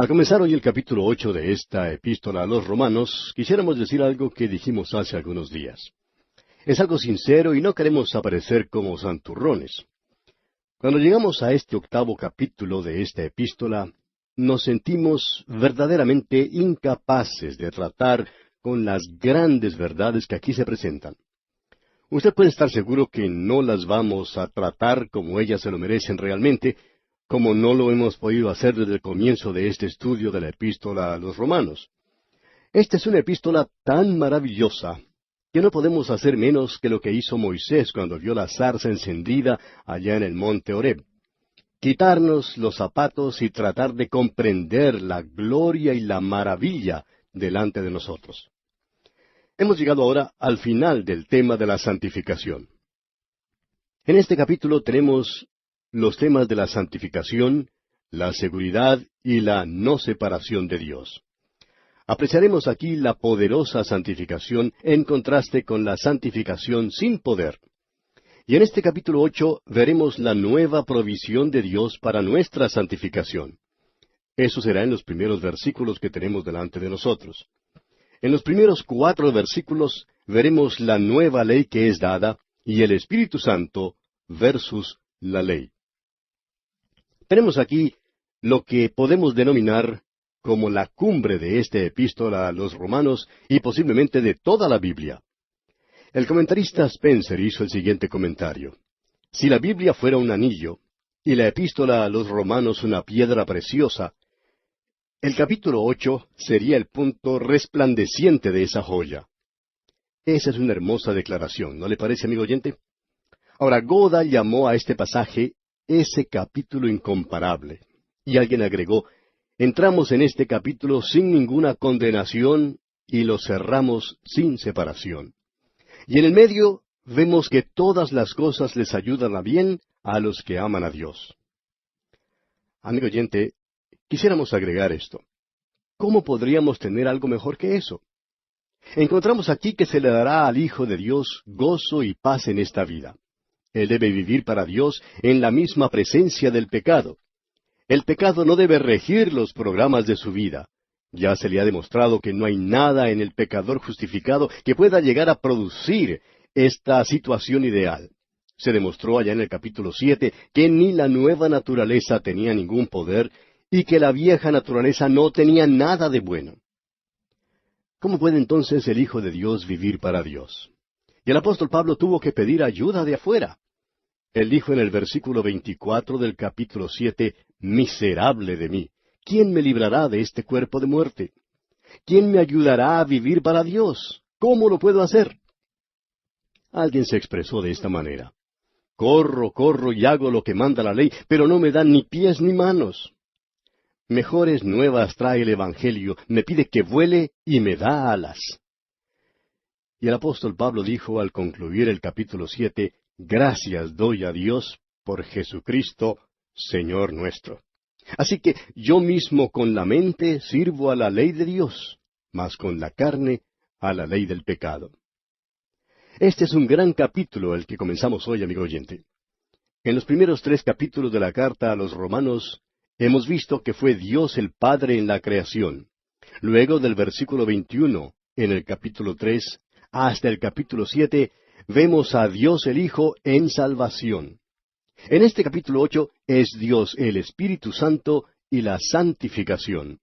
Al comenzar hoy el capítulo 8 de esta epístola a los Romanos, quisiéramos decir algo que dijimos hace algunos días. Es algo sincero y no queremos aparecer como santurrones. Cuando llegamos a este octavo capítulo de esta epístola, nos sentimos verdaderamente incapaces de tratar con las grandes verdades que aquí se presentan. Usted puede estar seguro que no las vamos a tratar como ellas se lo merecen realmente, como no lo hemos podido hacer desde el comienzo de este estudio de la epístola a los Romanos. Esta es una epístola tan maravillosa que no podemos hacer menos que lo que hizo Moisés cuando vio la zarza encendida allá en el monte Horeb. Quitarnos los zapatos y tratar de comprender la gloria y la maravilla delante de nosotros. Hemos llegado ahora al final del tema de la santificación. En este capítulo tenemos los temas de la santificación, la seguridad y la no separación de Dios. Apreciaremos aquí la poderosa santificación en contraste con la santificación sin poder. Y en este capítulo 8 veremos la nueva provisión de Dios para nuestra santificación. Eso será en los primeros versículos que tenemos delante de nosotros. En los primeros 4 versículos veremos la nueva ley que es dada y el Espíritu Santo versus la ley. Tenemos aquí lo que podemos denominar como la cumbre de esta epístola a los Romanos y posiblemente de toda la Biblia. El comentarista Spencer hizo el siguiente comentario. Si la Biblia fuera un anillo y la epístola a los Romanos una piedra preciosa, el capítulo 8 sería el punto resplandeciente de esa joya. Esa es una hermosa declaración, ¿no le parece, amigo oyente? Ahora, Goda llamó a este pasaje ese capítulo incomparable. Y alguien agregó, entramos en este capítulo sin ninguna condenación y lo cerramos sin separación. Y en el medio vemos que todas las cosas les ayudan a bien a los que aman a Dios. Amigo oyente, quisiéramos agregar esto. ¿Cómo podríamos tener algo mejor que eso? Encontramos aquí que se le dará al Hijo de Dios gozo y paz en esta vida. Él debe vivir para Dios en la misma presencia del pecado. El pecado no debe regir los programas de su vida. Ya se le ha demostrado que no hay nada en el pecador justificado que pueda llegar a producir esta situación ideal. Se demostró allá en el capítulo 7 que ni la nueva naturaleza tenía ningún poder y que la vieja naturaleza no tenía nada de bueno. ¿Cómo puede entonces el Hijo de Dios vivir para Dios? Y el apóstol Pablo tuvo que pedir ayuda de afuera. Él dijo en el versículo 24 del capítulo 7, «Miserable de mí, ¿quién me librará de este cuerpo de muerte? ¿Quién me ayudará a vivir para Dios? ¿Cómo lo puedo hacer?» Alguien se expresó de esta manera. «Corro, corro y hago lo que manda la ley, pero no me dan ni pies ni manos. Mejores nuevas trae el Evangelio, me pide que vuele y me da alas». Y el apóstol Pablo dijo al concluir el capítulo 7, «Gracias doy a Dios por Jesucristo, Señor nuestro». Así que yo mismo con la mente sirvo a la ley de Dios, mas con la carne a la ley del pecado. Este es un gran capítulo el que comenzamos hoy, amigo oyente. En los primeros 3 capítulos de la carta a los Romanos, hemos visto que fue Dios el Padre en la creación. Luego del versículo 21, en el capítulo 3, hasta el capítulo 7, vemos a Dios el Hijo en salvación. En este capítulo 8 es Dios el Espíritu Santo y la santificación.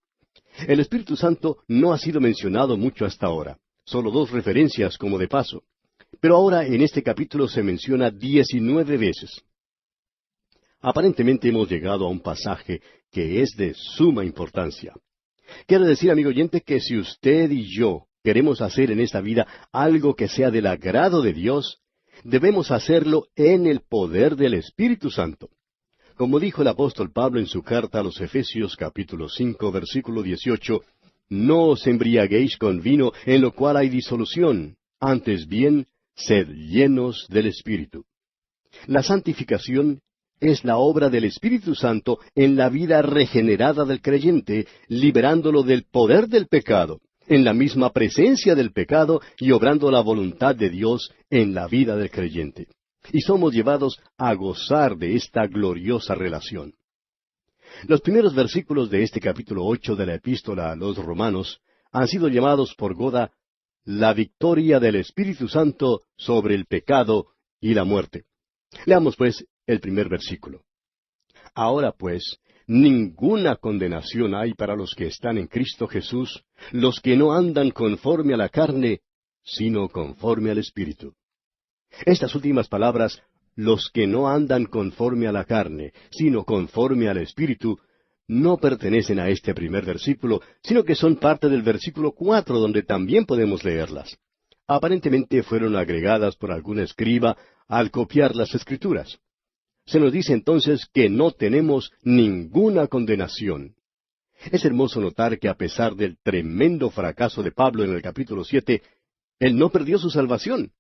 El Espíritu Santo no ha sido mencionado mucho hasta ahora, solo 2 referencias como de paso. Pero ahora en este capítulo se menciona 19 veces. Aparentemente hemos llegado a un pasaje que es de suma importancia. Quiero decir, amigo oyente, que si usted y yo queremos hacer en esta vida algo que sea del agrado de Dios, debemos hacerlo en el poder del Espíritu Santo. Como dijo el apóstol Pablo en su carta a los Efesios capítulo 5, versículo 18, «No os embriaguéis con vino en lo cual hay disolución, antes bien, sed llenos del Espíritu». La santificación es la obra del Espíritu Santo en la vida regenerada del creyente, liberándolo del poder del pecado, en la misma presencia del pecado y obrando la voluntad de Dios en la vida del creyente. Y somos llevados a gozar de esta gloriosa relación. Los primeros versículos de este capítulo 8 de la Epístola a los Romanos han sido llamados por Goda la victoria del Espíritu Santo sobre el pecado y la muerte. Leamos pues el primer versículo. Ahora pues, ninguna condenación hay para los que están en Cristo Jesús, los que no andan conforme a la carne, sino conforme al Espíritu. Estas últimas palabras, los que no andan conforme a la carne, sino conforme al Espíritu, no pertenecen a este primer versículo, sino que son parte del versículo 4, donde también podemos leerlas. Aparentemente fueron agregadas por algún escriba al copiar las Escrituras. Se nos dice entonces que no tenemos ninguna condenación. Es hermoso notar que a pesar del tremendo fracaso de Pablo en el capítulo 7, él no perdió su salvación.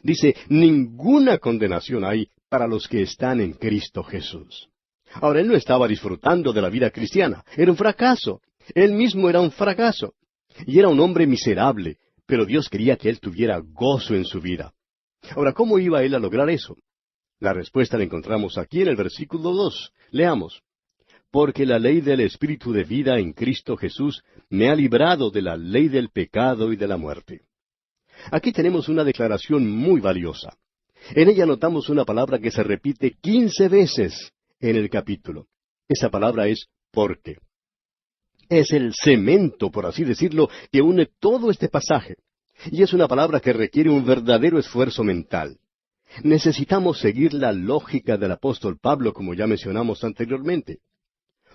Dice, ninguna condenación hay para los que están en Cristo Jesús. Ahora, él no estaba disfrutando de la vida cristiana. Era un fracaso. Él mismo era un fracaso. Y era un hombre miserable, pero Dios quería que él tuviera gozo en su vida. Ahora, ¿cómo iba él a lograr eso? La respuesta la encontramos aquí en el versículo 2. Leamos. Porque la ley del Espíritu de vida en Cristo Jesús me ha librado de la ley del pecado y de la muerte. Aquí tenemos una declaración muy valiosa. En ella notamos una palabra que se repite 15 veces en el capítulo. Esa palabra es porque. Es el cemento, por así decirlo, que une todo este pasaje. Y es una palabra que requiere un verdadero esfuerzo mental. Necesitamos seguir la lógica del apóstol Pablo, como ya mencionamos anteriormente.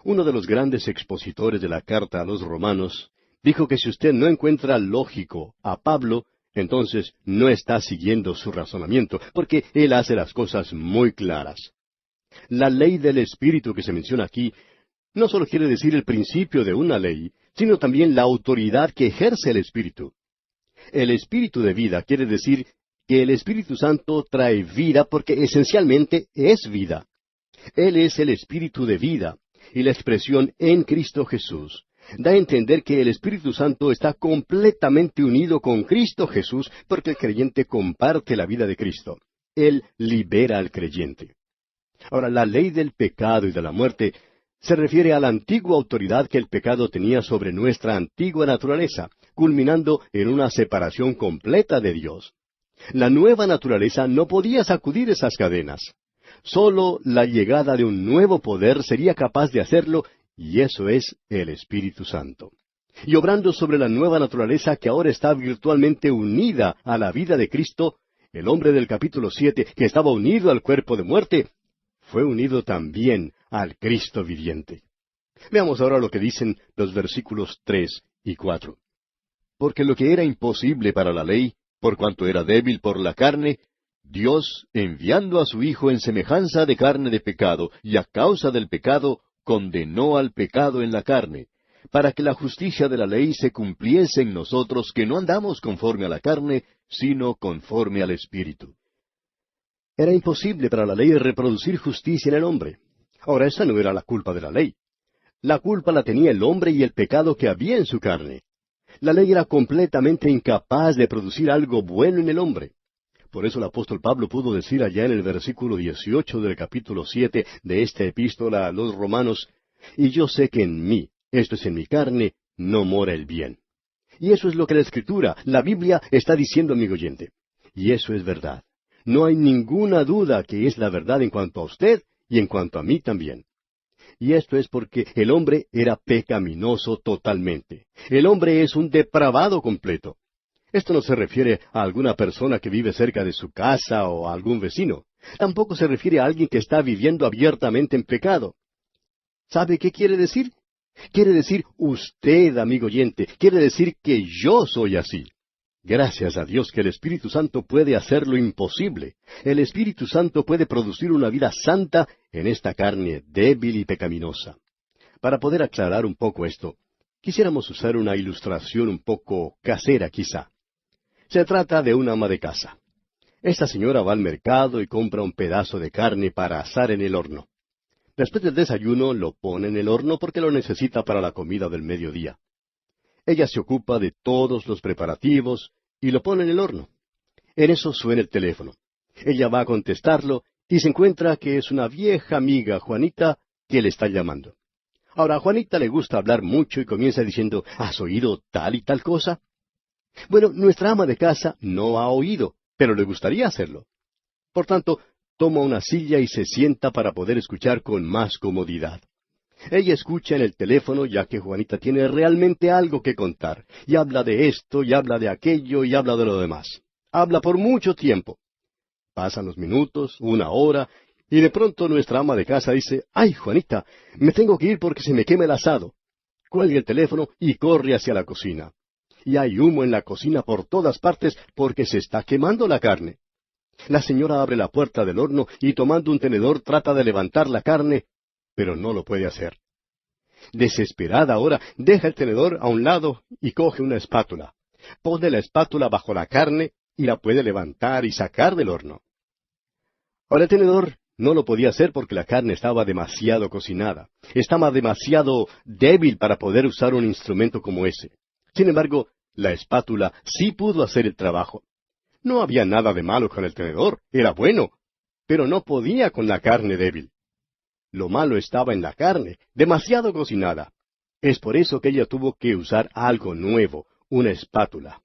Uno de los grandes expositores de la carta a los romanos dijo que si usted no encuentra lógico a Pablo, entonces no está siguiendo su razonamiento, porque él hace las cosas muy claras. La ley del Espíritu que se menciona aquí no solo quiere decir el principio de una ley, sino también la autoridad que ejerce el Espíritu. El Espíritu de vida quiere decir que el Espíritu Santo trae vida porque esencialmente es vida. Él es el Espíritu de vida, y la expresión en Cristo Jesús da a entender que el Espíritu Santo está completamente unido con Cristo Jesús porque el creyente comparte la vida de Cristo. Él libera al creyente. Ahora, la ley del pecado y de la muerte se refiere a la antigua autoridad que el pecado tenía sobre nuestra antigua naturaleza, culminando en una separación completa de Dios. La nueva naturaleza no podía sacudir esas cadenas. Solo la llegada de un nuevo poder sería capaz de hacerlo, y eso es el Espíritu Santo. Y obrando sobre la nueva naturaleza que ahora está virtualmente unida a la vida de Cristo, el hombre del capítulo 7, que estaba unido al cuerpo de muerte, fue unido también al Cristo viviente. Veamos ahora lo que dicen los versículos 3 y 4. Porque lo que era imposible para la ley, por cuanto era débil por la carne, Dios, enviando a su Hijo en semejanza de carne de pecado, y a causa del pecado, condenó al pecado en la carne, para que la justicia de la ley se cumpliese en nosotros, que no andamos conforme a la carne, sino conforme al Espíritu. Era imposible para la ley reproducir justicia en el hombre. Ahora, esa no era la culpa de la ley. La culpa la tenía el hombre y el pecado que había en su carne. La ley era completamente incapaz de producir algo bueno en el hombre. Por eso el apóstol Pablo pudo decir allá en el versículo 18 del capítulo 7 de esta epístola a los Romanos, y yo sé que en mí, esto es en mi carne, no mora el bien. Y eso es lo que la Escritura, la Biblia, está diciendo, amigo oyente. Y eso es verdad. No hay ninguna duda que es la verdad en cuanto a usted y en cuanto a mí también. Y esto es porque el hombre era pecaminoso totalmente. El hombre es un depravado completo. Esto no se refiere a alguna persona que vive cerca de su casa o a algún vecino. Tampoco se refiere a alguien que está viviendo abiertamente en pecado. ¿Sabe qué quiere decir? Quiere decir usted, amigo oyente. Quiere decir que yo soy así. Gracias a Dios que el Espíritu Santo puede hacer lo imposible. El Espíritu Santo puede producir una vida santa en esta carne débil y pecaminosa. Para poder aclarar un poco esto, quisiéramos usar una ilustración un poco casera quizá. Se trata de una ama de casa. Esta señora va al mercado y compra un pedazo de carne para asar en el horno. Después del desayuno lo pone en el horno porque lo necesita para la comida del mediodía. Ella se ocupa de todos los preparativos y lo pone en el horno. En eso suena el teléfono. Ella va a contestarlo y se encuentra que es una vieja amiga, Juanita, que le está llamando. Ahora, a Juanita le gusta hablar mucho y comienza diciendo, ¿has oído tal y tal cosa? Bueno, nuestra ama de casa no ha oído, pero le gustaría hacerlo. Por tanto, toma una silla y se sienta para poder escuchar con más comodidad. Ella escucha en el teléfono ya que Juanita tiene realmente algo que contar, y habla de esto, y habla de aquello, y habla de lo demás. Habla por mucho tiempo. Pasan los minutos, una hora, y de pronto nuestra ama de casa dice, ¡ay, Juanita, me tengo que ir porque se me quema el asado! Cuelga el teléfono y corre hacia la cocina. Y hay humo en la cocina por todas partes porque se está quemando la carne. La señora abre la puerta del horno y tomando un tenedor trata de levantar la carne, pero no lo puede hacer. Desesperada ahora, deja el tenedor a un lado y coge una espátula. Pone la espátula bajo la carne y la puede levantar y sacar del horno. Ahora el tenedor no lo podía hacer porque la carne estaba demasiado cocinada. Estaba demasiado débil para poder usar un instrumento como ese. Sin embargo, la espátula sí pudo hacer el trabajo. No había nada de malo con el tenedor, era bueno, pero no podía con la carne débil. Lo malo estaba en la carne, demasiado cocinada. Es por eso que ella tuvo que usar algo nuevo, una espátula.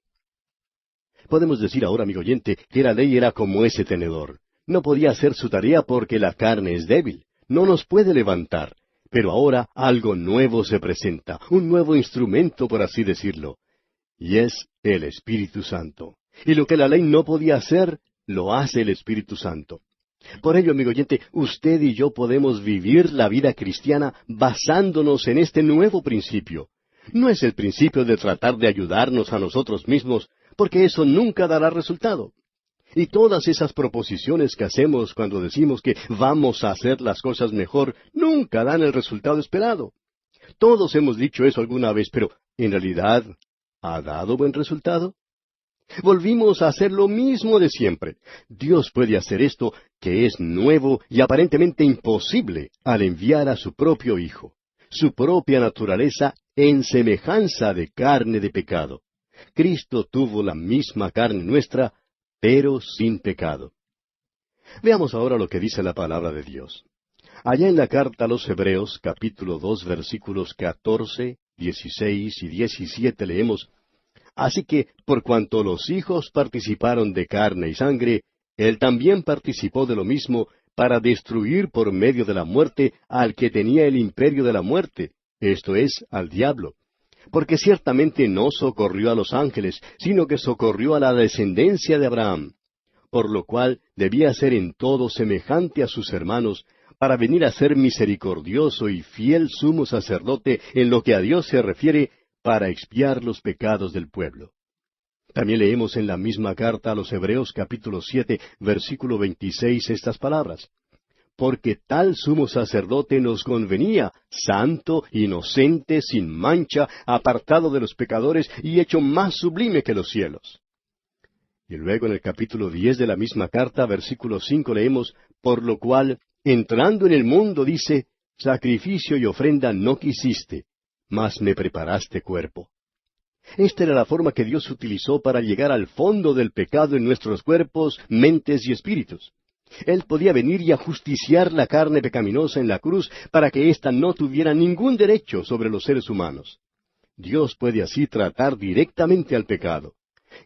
Podemos decir ahora, amigo oyente, que la ley era como ese tenedor. No podía hacer su tarea porque la carne es débil, no nos puede levantar. Pero ahora algo nuevo se presenta, un nuevo instrumento, por así decirlo. Y es el Espíritu Santo. Y lo que la ley no podía hacer, lo hace el Espíritu Santo. Por ello, amigo oyente, usted y yo podemos vivir la vida cristiana basándonos en este nuevo principio. No es el principio de tratar de ayudarnos a nosotros mismos, porque eso nunca dará resultado. Y todas esas proposiciones que hacemos cuando decimos que vamos a hacer las cosas mejor, nunca dan el resultado esperado. Todos hemos dicho eso alguna vez, pero ¿en realidad ha dado buen resultado? Volvimos a hacer lo mismo de siempre. Dios puede hacer esto, que es nuevo y aparentemente imposible, al enviar a su propio Hijo, su propia naturaleza en semejanza de carne de pecado. Cristo tuvo la misma carne nuestra, pero sin pecado. Veamos ahora lo que dice la palabra de Dios. Allá en la carta a los Hebreos, capítulo 2, versículos 14, 16 y 17 leemos, Así que, por cuanto los hijos participaron de carne y sangre, él también participó de lo mismo para destruir por medio de la muerte al que tenía el imperio de la muerte, esto es, al diablo. Porque ciertamente no socorrió a los ángeles, sino que socorrió a la descendencia de Abraham, por lo cual debía ser en todo semejante a sus hermanos, para venir a ser misericordioso y fiel sumo sacerdote en lo que a Dios se refiere, para expiar los pecados del pueblo. También leemos en la misma carta a los Hebreos capítulo 7, versículo 26 estas palabras. Porque tal sumo sacerdote nos convenía, santo, inocente, sin mancha, apartado de los pecadores y hecho más sublime que los cielos. Y luego en el capítulo 10 de la misma carta, versículo 5 leemos, por lo cual, entrando en el mundo, dice, sacrificio y ofrenda no quisiste, mas me preparaste cuerpo. Esta era la forma que Dios utilizó para llegar al fondo del pecado en nuestros cuerpos, mentes y espíritus. Él podía venir y ajusticiar la carne pecaminosa en la cruz para que ésta no tuviera ningún derecho sobre los seres humanos. Dios puede así tratar directamente al pecado.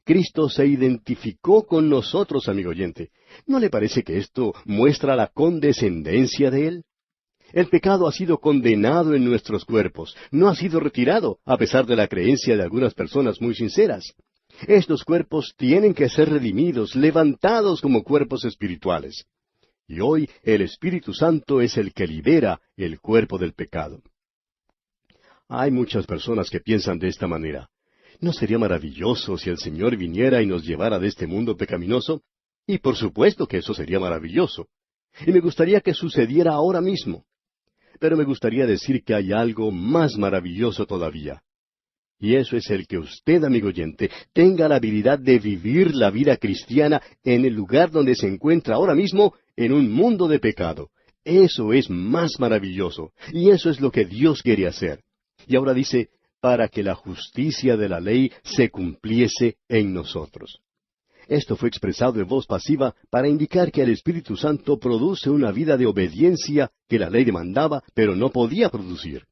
Cristo se identificó con nosotros, amigo oyente. ¿No le parece que esto muestra la condescendencia de Él? El pecado ha sido condenado en nuestros cuerpos, no ha sido retirado, a pesar de la creencia de algunas personas muy sinceras. Estos cuerpos tienen que ser redimidos, levantados como cuerpos espirituales. Y hoy el Espíritu Santo es el que libera el cuerpo del pecado. Hay muchas personas que piensan de esta manera. ¿No sería maravilloso si el Señor viniera y nos llevara de este mundo pecaminoso? Y por supuesto que eso sería maravilloso. Y me gustaría que sucediera ahora mismo. Pero me gustaría decir que hay algo más maravilloso todavía. Y eso es el que usted, amigo oyente, tenga la habilidad de vivir la vida cristiana en el lugar donde se encuentra ahora mismo, en un mundo de pecado. Eso es más maravilloso. Y eso es lo que Dios quiere hacer. Y ahora dice, para que la justicia de la ley se cumpliese en nosotros. Esto fue expresado en voz pasiva para indicar que el Espíritu Santo produce una vida de obediencia que la ley demandaba, pero no podía producir.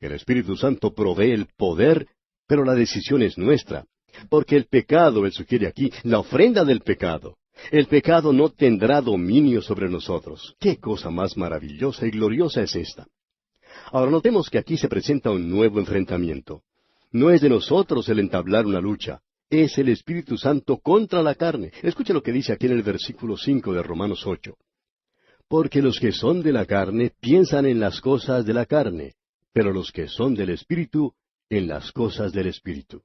El Espíritu Santo provee el poder, pero la decisión es nuestra. Porque el pecado, él sugiere aquí, la ofrenda del pecado. El pecado no tendrá dominio sobre nosotros. ¡Qué cosa más maravillosa y gloriosa es esta! Ahora notemos que aquí se presenta un nuevo enfrentamiento. No es de nosotros el entablar una lucha, es el Espíritu Santo contra la carne. Escuche lo que dice aquí en el versículo 5 de Romanos 8. Porque los que son de la carne piensan en las cosas de la carne, pero los que son del Espíritu, en las cosas del Espíritu.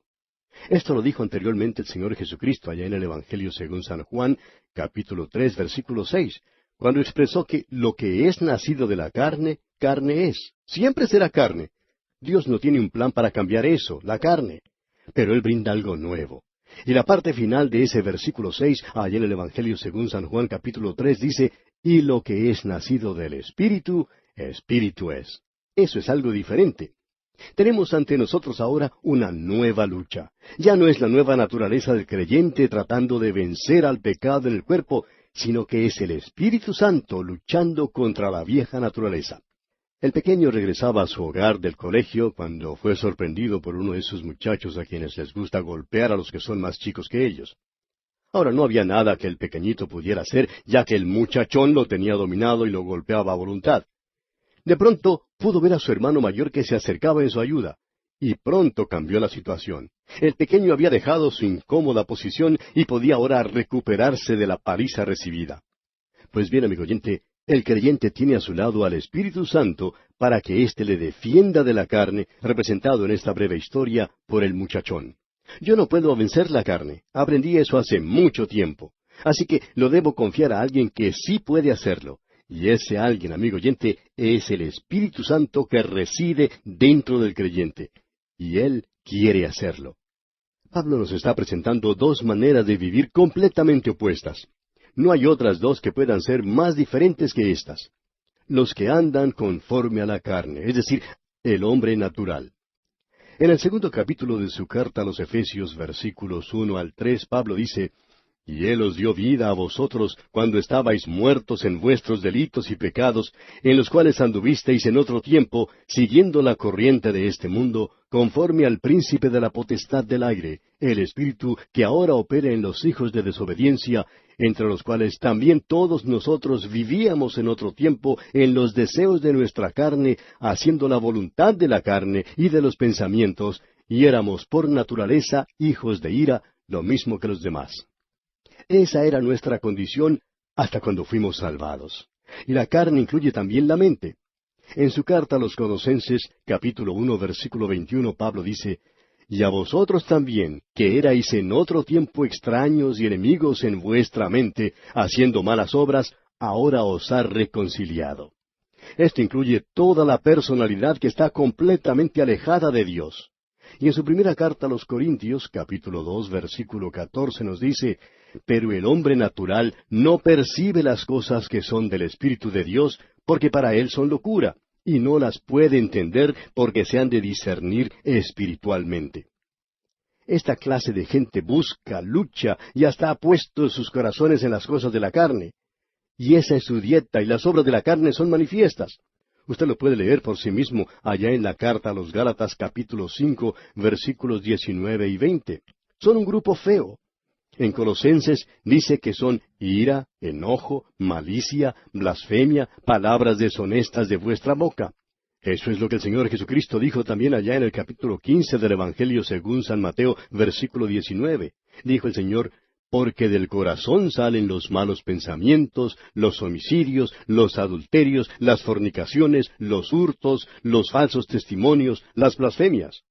Esto lo dijo anteriormente el Señor Jesucristo allá en el Evangelio según San Juan, capítulo 3, versículo 6, cuando expresó que lo que es nacido de la carne, carne es. Siempre será carne. Dios no tiene un plan para cambiar eso, la carne. Pero Él brinda algo nuevo. Y la parte final de ese versículo 6, allá en el Evangelio según San Juan, capítulo 3, dice, y lo que es nacido del Espíritu, Espíritu es. Eso es algo diferente. Tenemos ante nosotros ahora una nueva lucha. Ya no es la nueva naturaleza del creyente tratando de vencer al pecado en el cuerpo, sino que es el Espíritu Santo luchando contra la vieja naturaleza. El pequeño regresaba a su hogar del colegio cuando fue sorprendido por uno de esos muchachos a quienes les gusta golpear a los que son más chicos que ellos. Ahora no había nada que el pequeñito pudiera hacer, ya que el muchachón lo tenía dominado y lo golpeaba a voluntad. De pronto pudo ver a su hermano mayor que se acercaba en su ayuda, y pronto cambió la situación. El pequeño había dejado su incómoda posición y podía ahora recuperarse de la paliza recibida. Pues bien, amigo oyente, el creyente tiene a su lado al Espíritu Santo para que éste le defienda de la carne, representado en esta breve historia por el muchachón. Yo no puedo vencer la carne, aprendí eso hace mucho tiempo, así que lo debo confiar a alguien que sí puede hacerlo. Y ese alguien, amigo oyente, es el Espíritu Santo que reside dentro del creyente. Y Él quiere hacerlo. Pablo nos está presentando dos maneras de vivir completamente opuestas. No hay otras dos que puedan ser más diferentes que estas. Los que andan conforme a la carne, es decir, el hombre natural. En el segundo capítulo de su carta a los Efesios, versículos 1 al 3, Pablo dice, y Él os dio vida a vosotros cuando estabais muertos en vuestros delitos y pecados, en los cuales anduvisteis en otro tiempo, siguiendo la corriente de este mundo, conforme al príncipe de la potestad del aire, el espíritu que ahora opera en los hijos de desobediencia, entre los cuales también todos nosotros vivíamos en otro tiempo en los deseos de nuestra carne, haciendo la voluntad de la carne y de los pensamientos, y éramos por naturaleza hijos de ira, lo mismo que los demás. Esa era nuestra condición hasta cuando fuimos salvados. Y la carne incluye también la mente. En su carta a los Colosenses, capítulo 1, versículo 21, Pablo dice, y a vosotros también, que erais en otro tiempo extraños y enemigos en vuestra mente, haciendo malas obras, ahora os ha reconciliado. Esto incluye toda la personalidad que está completamente alejada de Dios. Y en su primera carta a los Corintios, capítulo 2, versículo 14, nos dice, pero el hombre natural no percibe las cosas que son del Espíritu de Dios, porque para él son locura, y no las puede entender porque se han de discernir espiritualmente. Esta clase de gente busca, lucha y hasta ha puesto sus corazones en las cosas de la carne. Y esa es su dieta, y las obras de la carne son manifiestas. Usted lo puede leer por sí mismo allá en la carta a los Gálatas capítulo 5, versículos 19 y 20. Son un grupo feo. En Colosenses dice que son ira, enojo, malicia, blasfemia, palabras deshonestas de vuestra boca. Eso es lo que el Señor Jesucristo dijo también allá en el capítulo 15 del Evangelio según San Mateo, versículo 19. Dijo el Señor, porque del corazón salen los malos pensamientos, los homicidios, los adulterios, las fornicaciones, los hurtos, los falsos testimonios, las blasfemias.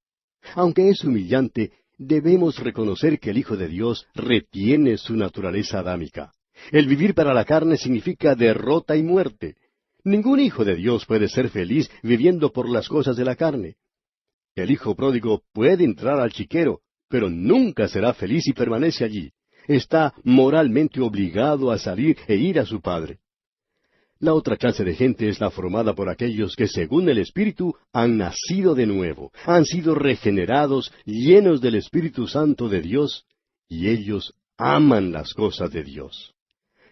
Aunque es humillante, debemos reconocer que el Hijo de Dios retiene su naturaleza adámica. El vivir para la carne significa derrota y muerte. Ningún hijo de Dios puede ser feliz viviendo por las cosas de la carne. El hijo pródigo puede entrar al chiquero, pero nunca será feliz si permanece allí. Está moralmente obligado a salir e ir a su padre. La otra clase de gente es la formada por aquellos que según el Espíritu han nacido de nuevo, han sido regenerados, llenos del Espíritu Santo de Dios, y ellos aman las cosas de Dios.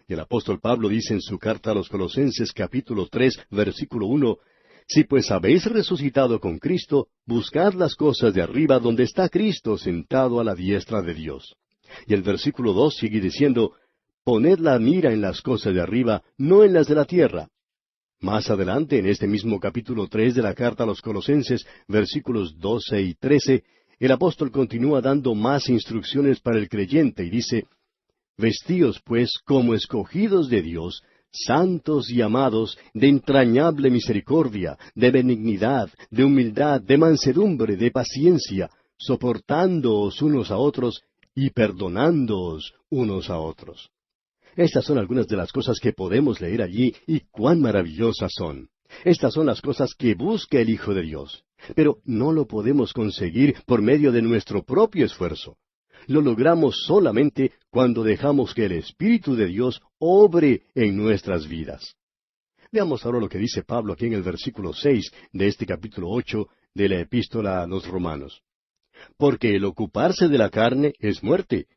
Y el apóstol Pablo dice en su carta a los Colosenses capítulo 3, versículo 1, Si pues habéis resucitado con Cristo, buscad las cosas de arriba donde está Cristo sentado a la diestra de Dios. Y el versículo 2 sigue diciendo, poned la mira en las cosas de arriba, no en las de la tierra. Más adelante, en este mismo capítulo 3 de la carta a los Colosenses, versículos 12 y 13, el apóstol continúa dando más instrucciones para el creyente y dice, vestíos pues como escogidos de Dios, santos y amados, de entrañable misericordia, de benignidad, de humildad, de mansedumbre, de paciencia, soportándoos unos a otros y perdonándoos unos a otros. Estas son algunas de las cosas que podemos leer allí y cuán maravillosas son. Estas son las cosas que busca el Hijo de Dios. Pero no lo podemos conseguir por medio de nuestro propio esfuerzo. Lo logramos solamente cuando dejamos que el Espíritu de Dios obre en nuestras vidas. Veamos ahora lo que dice Pablo aquí en el versículo 6 de este capítulo 8 de la Epístola a los Romanos. Porque el ocuparse de la carne es muerte,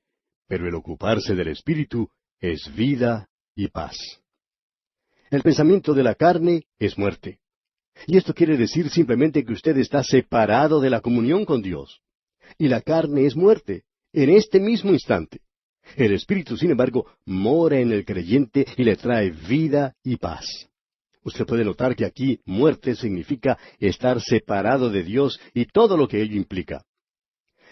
pero el ocuparse del Espíritu es vida y paz. El pensamiento de la carne es muerte. Y esto quiere decir simplemente que usted está separado de la comunión con Dios. Y la carne es muerte, en este mismo instante. El Espíritu, sin embargo, mora en el creyente y le trae vida y paz. Usted puede notar que aquí muerte significa estar separado de Dios y todo lo que ello implica.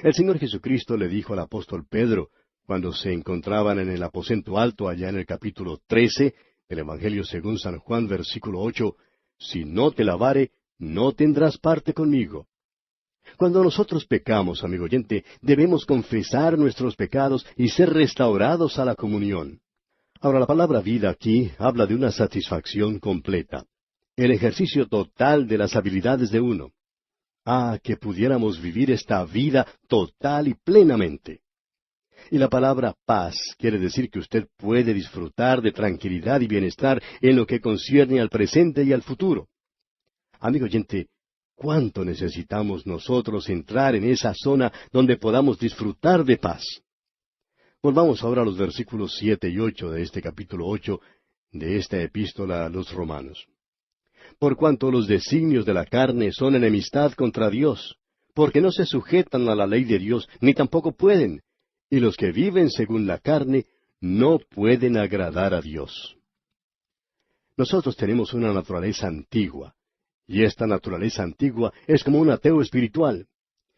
El Señor Jesucristo le dijo al apóstol Pedro, cuando se encontraban en el aposento alto allá en el capítulo 13 del Evangelio según San Juan, versículo 8, si no te lavare, no tendrás parte conmigo. Cuando nosotros pecamos, amigo oyente, debemos confesar nuestros pecados y ser restaurados a la comunión. Ahora, la palabra vida aquí habla de una satisfacción completa, el ejercicio total de las habilidades de uno. Ah, que pudiéramos vivir esta vida total y plenamente. Y la palabra paz quiere decir que usted puede disfrutar de tranquilidad y bienestar en lo que concierne al presente y al futuro. Amigo oyente, ¿cuánto necesitamos nosotros entrar en esa zona donde podamos disfrutar de paz? Volvamos ahora a los versículos 7 y 8 de este capítulo 8 de esta epístola a los Romanos. Por cuanto los designios de la carne son enemistad contra Dios, porque no se sujetan a la ley de Dios, ni tampoco pueden, y los que viven según la carne no pueden agradar a Dios. Nosotros tenemos una naturaleza antigua, y esta naturaleza antigua es como un ateo espiritual.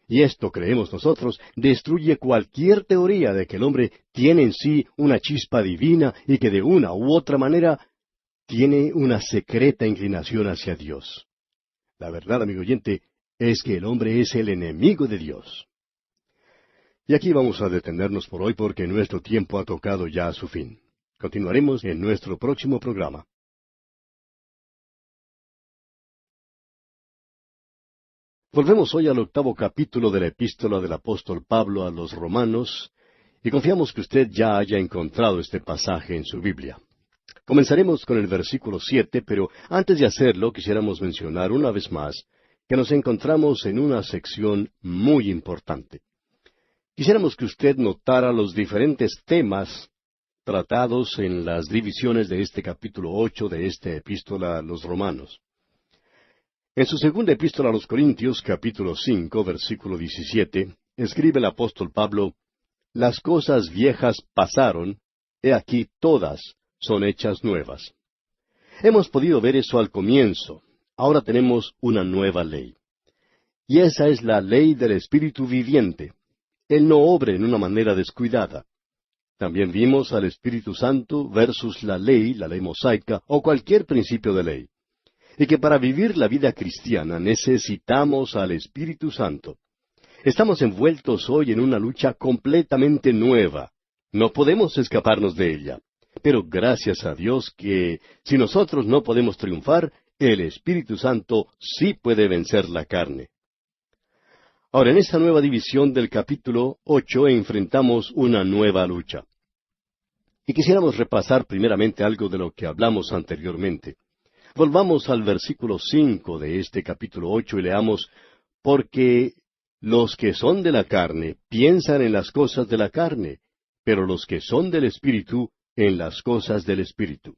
Y esto, creemos nosotros, destruye cualquier teoría de que el hombre tiene en sí una chispa divina y que de una u otra manera tiene una secreta inclinación hacia Dios. La verdad, amigo oyente, es que el hombre es el enemigo de Dios. Y aquí vamos a detenernos por hoy porque nuestro tiempo ha tocado ya a su fin. Continuaremos en nuestro próximo programa. Volvemos hoy al 8º capítulo de la epístola del apóstol Pablo a los Romanos, y confiamos que usted ya haya encontrado este pasaje en su Biblia. Comenzaremos con el versículo 7, pero antes de hacerlo quisiéramos mencionar una vez más que nos encontramos en una sección muy importante. Quisiéramos que usted notara los diferentes temas tratados en las divisiones de este capítulo 8 de esta epístola a los Romanos. En su segunda epístola a los Corintios, capítulo 5, versículo 17, escribe el apóstol Pablo, las cosas viejas pasaron, he aquí todas son hechas nuevas. Hemos podido ver eso al comienzo. Ahora tenemos una nueva ley. Y esa es la ley del Espíritu viviente. Él no obra en una manera descuidada. También vimos al Espíritu Santo versus la ley mosaica o cualquier principio de ley. Y que para vivir la vida cristiana necesitamos al Espíritu Santo. Estamos envueltos hoy en una lucha completamente nueva. No podemos escaparnos de ella. Pero gracias a Dios que, si nosotros no podemos triunfar, el Espíritu Santo sí puede vencer la carne. Ahora, en esta nueva división del capítulo 8 enfrentamos una nueva lucha. Y quisiéramos repasar primeramente algo de lo que hablamos anteriormente. Volvamos al versículo 5 de este capítulo 8 y leamos, porque los que son de la carne piensan en las cosas de la carne, pero los que son del Espíritu en las cosas del Espíritu.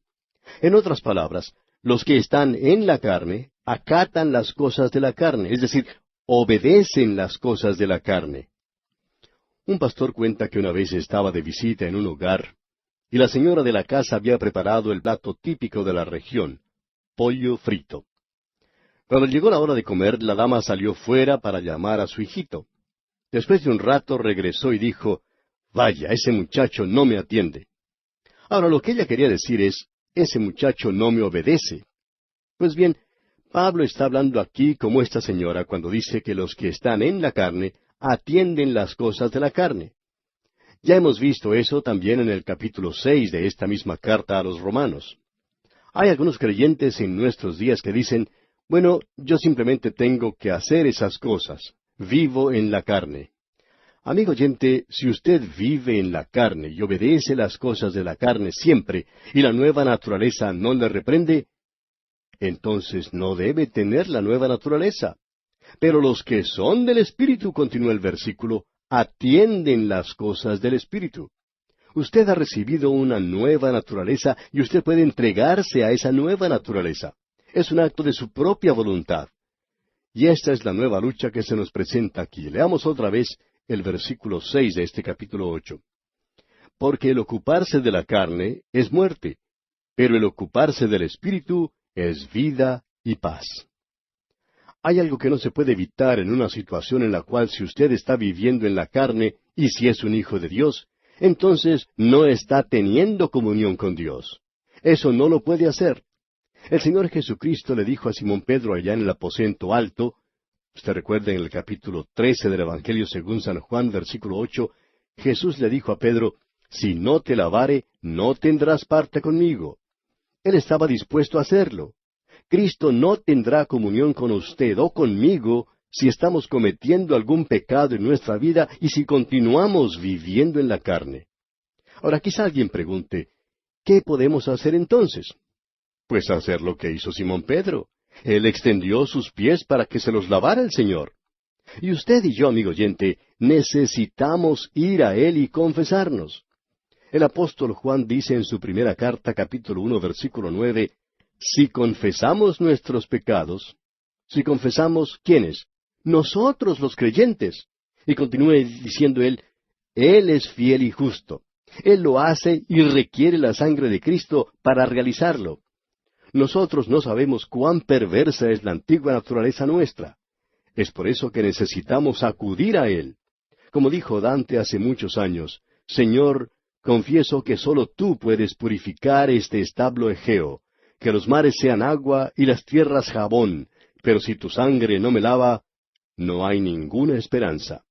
En otras palabras, los que están en la carne acatan las cosas de la carne, es decir, obedecen las cosas de la carne. Un pastor cuenta que una vez estaba de visita en un hogar, y la señora de la casa había preparado el plato típico de la región, pollo frito. Cuando llegó la hora de comer, la dama salió fuera para llamar a su hijito. Después de un rato regresó y dijo, «Vaya, ese muchacho no me atiende». Ahora lo que ella quería decir es, «Ese muchacho no me obedece». Pues bien, Pablo está hablando aquí como esta señora cuando dice que los que están en la carne atienden las cosas de la carne. Ya hemos visto eso también en el capítulo 6 de esta misma carta a los romanos. Hay algunos creyentes en nuestros días que dicen, bueno, yo simplemente tengo que hacer esas cosas, vivo en la carne. Amigo oyente, si usted vive en la carne y obedece las cosas de la carne siempre, y la nueva naturaleza no le reprende, entonces no debe tener la nueva naturaleza. Pero los que son del Espíritu, continúa el versículo, atienden las cosas del Espíritu. Usted ha recibido una nueva naturaleza y usted puede entregarse a esa nueva naturaleza. Es un acto de su propia voluntad. Y esta es la nueva lucha que se nos presenta aquí. Leamos otra vez el versículo 6 de este capítulo 8. Porque el ocuparse de la carne es muerte, pero el ocuparse del Espíritu es vida y paz. Hay algo que no se puede evitar en una situación en la cual si usted está viviendo en la carne y si es un hijo de Dios, entonces no está teniendo comunión con Dios. Eso no lo puede hacer. El Señor Jesucristo le dijo a Simón Pedro allá en el aposento alto, usted recuerda en el capítulo 13 del Evangelio según San Juan, versículo 8, Jesús le dijo a Pedro, «Si no te lavare, no tendrás parte conmigo». Él estaba dispuesto a hacerlo. Cristo no tendrá comunión con usted o conmigo si estamos cometiendo algún pecado en nuestra vida y si continuamos viviendo en la carne. Ahora quizá alguien pregunte, ¿qué podemos hacer entonces? Pues hacer lo que hizo Simón Pedro. Él extendió sus pies para que se los lavara el Señor. Y usted y yo, amigo oyente, necesitamos ir a Él y confesarnos. El apóstol Juan dice en su primera carta, capítulo 1, versículo 9, si confesamos nuestros pecados, si confesamos, ¿quiénes? Nosotros los creyentes. Y continúe diciendo Él es fiel y justo. Él lo hace y requiere la sangre de Cristo para realizarlo. Nosotros no sabemos cuán perversa es la antigua naturaleza nuestra. Es por eso que necesitamos acudir a Él. Como dijo Dante hace muchos años, Señor, confieso que sólo tú puedes purificar este establo Egeo, que los mares sean agua y las tierras jabón, pero si tu sangre no me lava, no hay ninguna esperanza.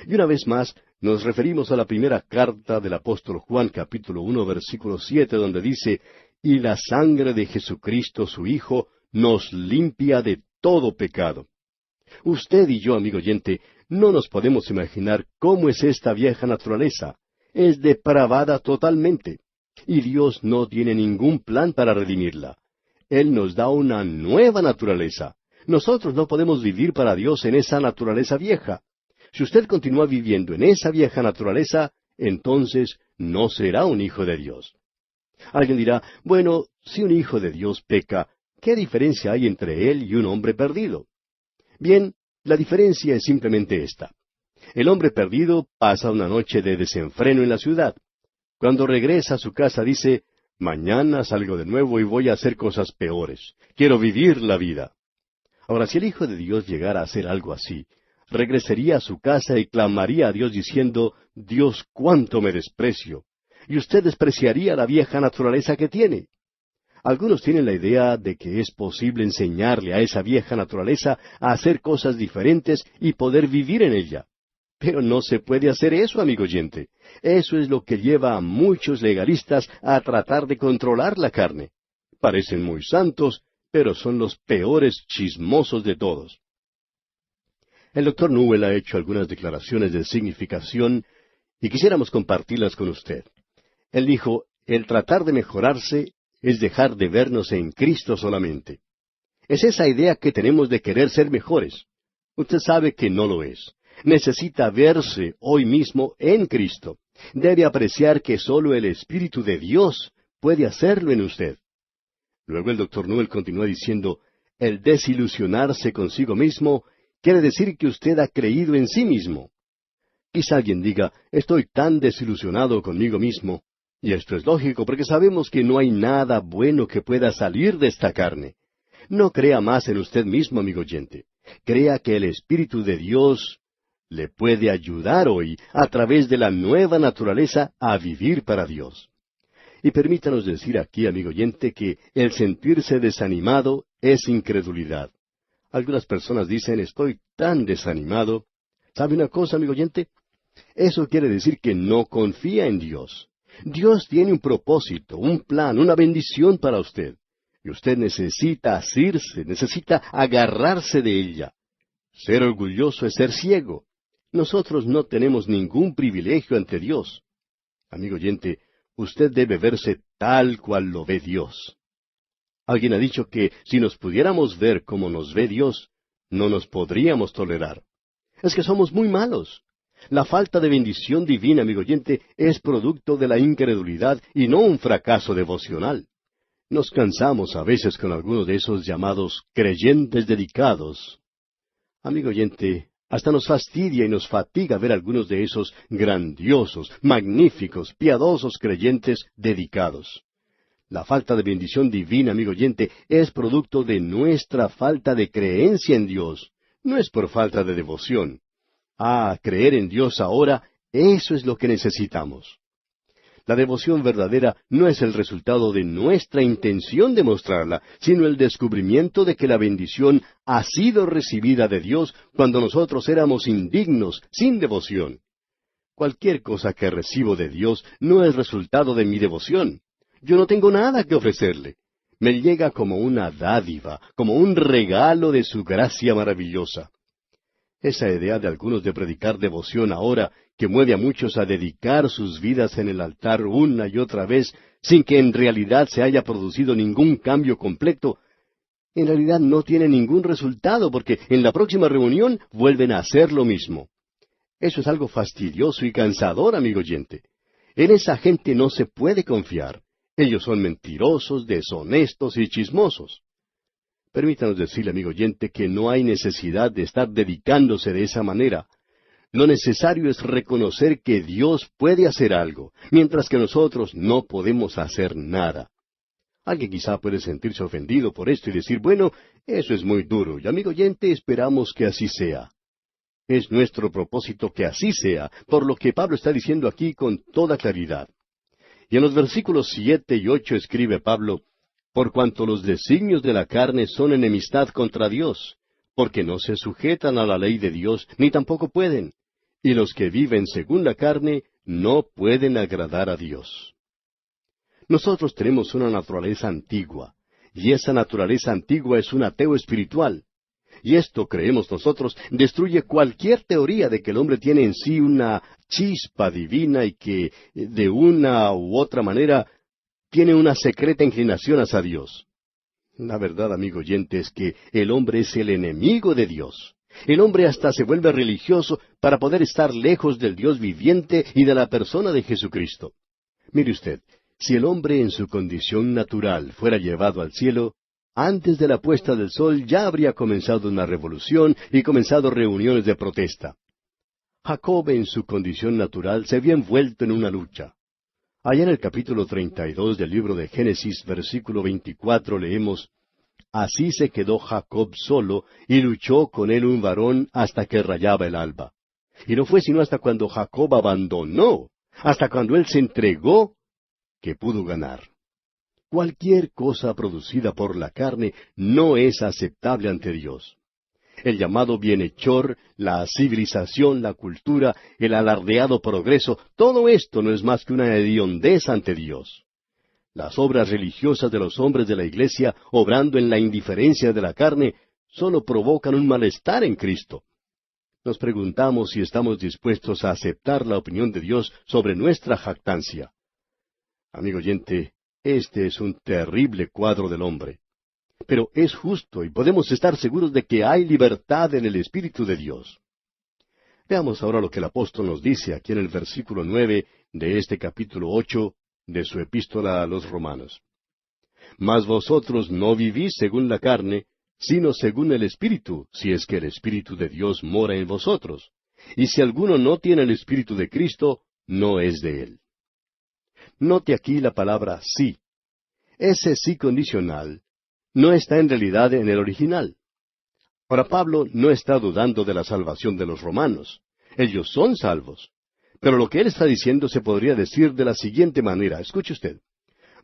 Y una vez más, nos referimos a la primera carta del apóstol Juan, capítulo 1, versículo 7, donde dice, y la sangre de Jesucristo su Hijo nos limpia de todo pecado. Usted y yo, amigo oyente, no nos podemos imaginar cómo es esta vieja naturaleza. Es depravada totalmente. Y Dios no tiene ningún plan para redimirla. Él nos da una nueva naturaleza. Nosotros no podemos vivir para Dios en esa naturaleza vieja. Si usted continúa viviendo en esa vieja naturaleza, entonces no será un hijo de Dios. Alguien dirá, bueno, si un hijo de Dios peca, ¿qué diferencia hay entre él y un hombre perdido? Bien, la diferencia es simplemente esta. El hombre perdido pasa una noche de desenfreno en la ciudad. Cuando regresa a su casa dice, mañana salgo de nuevo y voy a hacer cosas peores. Quiero vivir la vida. Ahora, si el Hijo de Dios llegara a hacer algo así, regresaría a su casa y clamaría a Dios diciendo, Dios, cuánto me desprecio. Y usted despreciaría la vieja naturaleza que tiene. Algunos tienen la idea de que es posible enseñarle a esa vieja naturaleza a hacer cosas diferentes y poder vivir en ella. Pero no se puede hacer eso, amigo oyente. Eso es lo que lleva a muchos legalistas a tratar de controlar la carne. Parecen muy santos, pero son los peores chismosos de todos. El doctor Newell ha hecho algunas declaraciones de significación y quisiéramos compartirlas con usted. Él dijo, el tratar de mejorarse es dejar de vernos en Cristo solamente. Es esa idea que tenemos de querer ser mejores. Usted sabe que no lo es. Necesita verse hoy mismo en Cristo. Debe apreciar que sólo el Espíritu de Dios puede hacerlo en usted. Luego el doctor Newell continúa diciendo, El desilusionarse consigo mismo quiere decir que usted ha creído en sí mismo. Quizá alguien diga, estoy tan desilusionado conmigo mismo. Y esto es lógico, porque sabemos que no hay nada bueno que pueda salir de esta carne. No crea más en usted mismo, amigo oyente. Crea que el Espíritu de Dios le puede ayudar hoy, a través de la nueva naturaleza, a vivir para Dios. Y permítanos decir aquí, amigo oyente, que el sentirse desanimado es incredulidad. Algunas personas dicen, estoy tan desanimado. ¿Sabe una cosa, amigo oyente? Eso quiere decir que no confía en Dios. Dios tiene un propósito, un plan, una bendición para usted. Y usted necesita asirse, necesita agarrarse de ella. Ser orgulloso es ser ciego. Nosotros no tenemos ningún privilegio ante Dios. Amigo oyente, usted debe verse tal cual lo ve Dios. Alguien ha dicho que si nos pudiéramos ver como nos ve Dios, no nos podríamos tolerar. Es que somos muy malos. La falta de bendición divina, amigo oyente, es producto de la incredulidad y no un fracaso devocional. Nos cansamos a veces con algunos de esos llamados creyentes dedicados. Amigo oyente, hasta nos fastidia y nos fatiga ver algunos de esos grandiosos, magníficos, piadosos creyentes dedicados. La falta de bendición divina, amigo oyente, es producto de nuestra falta de creencia en Dios. No es por falta de devoción. Creer en Dios ahora, eso es lo que necesitamos. La devoción verdadera no es el resultado de nuestra intención de mostrarla, sino el descubrimiento de que la bendición ha sido recibida de Dios cuando nosotros éramos indignos, sin devoción. Cualquier cosa que recibo de Dios no es resultado de mi devoción. Yo no tengo nada que ofrecerle. Me llega como una dádiva, como un regalo de su gracia maravillosa. Esa idea de algunos de predicar devoción ahora, que mueve a muchos a dedicar sus vidas en el altar una y otra vez, sin que en realidad se haya producido ningún cambio completo, en realidad no tiene ningún resultado, porque en la próxima reunión vuelven a hacer lo mismo. Eso es algo fastidioso y cansador, amigo oyente. En esa gente no se puede confiar. Ellos son mentirosos, deshonestos y chismosos. Permítanos decirle, amigo oyente, que no hay necesidad de estar dedicándose de esa manera. Lo necesario es reconocer que Dios puede hacer algo, mientras que nosotros no podemos hacer nada. Alguien quizá puede sentirse ofendido por esto y decir, bueno, eso es muy duro, y amigo oyente, esperamos que así sea. Es nuestro propósito que así sea, por lo que Pablo está diciendo aquí con toda claridad. Y en los versículos 7 y 8 escribe Pablo, por cuanto los designios de la carne son enemistad contra Dios, porque no se sujetan a la ley de Dios, ni tampoco pueden. Y los que viven según la carne no pueden agradar a Dios. Nosotros tenemos una naturaleza antigua, y esa naturaleza antigua es un ateo espiritual. Y esto, creemos nosotros, destruye cualquier teoría de que el hombre tiene en sí una chispa divina y que, de una u otra manera, tiene una secreta inclinación hacia Dios. La verdad, amigo oyente, es que el hombre es el enemigo de Dios. El hombre hasta se vuelve religioso para poder estar lejos del Dios viviente y de la persona de Jesucristo. Mire usted, si el hombre en su condición natural fuera llevado al cielo, antes de la puesta del sol ya habría comenzado una revolución y comenzado reuniones de protesta. Jacob en su condición natural se había envuelto en una lucha. Allá en el capítulo 32 del libro de Génesis, versículo 24, leemos, Así se quedó Jacob solo, y luchó con él un varón hasta que rayaba el alba. Y no fue sino hasta cuando Jacob abandonó, hasta cuando él se entregó, que pudo ganar. Cualquier cosa producida por la carne no es aceptable ante Dios. El llamado bienhechor, la civilización, la cultura, el alardeado progreso, todo esto no es más que una hediondez ante Dios. Las obras religiosas de los hombres de la Iglesia, obrando en la indiferencia de la carne, solo provocan un malestar en Cristo. Nos preguntamos si estamos dispuestos a aceptar la opinión de Dios sobre nuestra jactancia. Amigo oyente, este es un terrible cuadro del hombre. Pero es justo y podemos estar seguros de que hay libertad en el Espíritu de Dios. Veamos ahora lo que el apóstol nos dice aquí en el versículo 9 de este capítulo 8 de su epístola a los Romanos. Mas vosotros no vivís según la carne, sino según el Espíritu, si es que el Espíritu de Dios mora en vosotros. Y si alguno no tiene el Espíritu de Cristo, no es de él. Note aquí la palabra sí. Ese sí condicional no está en realidad en el original. Ahora Pablo no está dudando de la salvación de los romanos. Ellos son salvos. Pero lo que él está diciendo se podría decir de la siguiente manera. Escuche usted.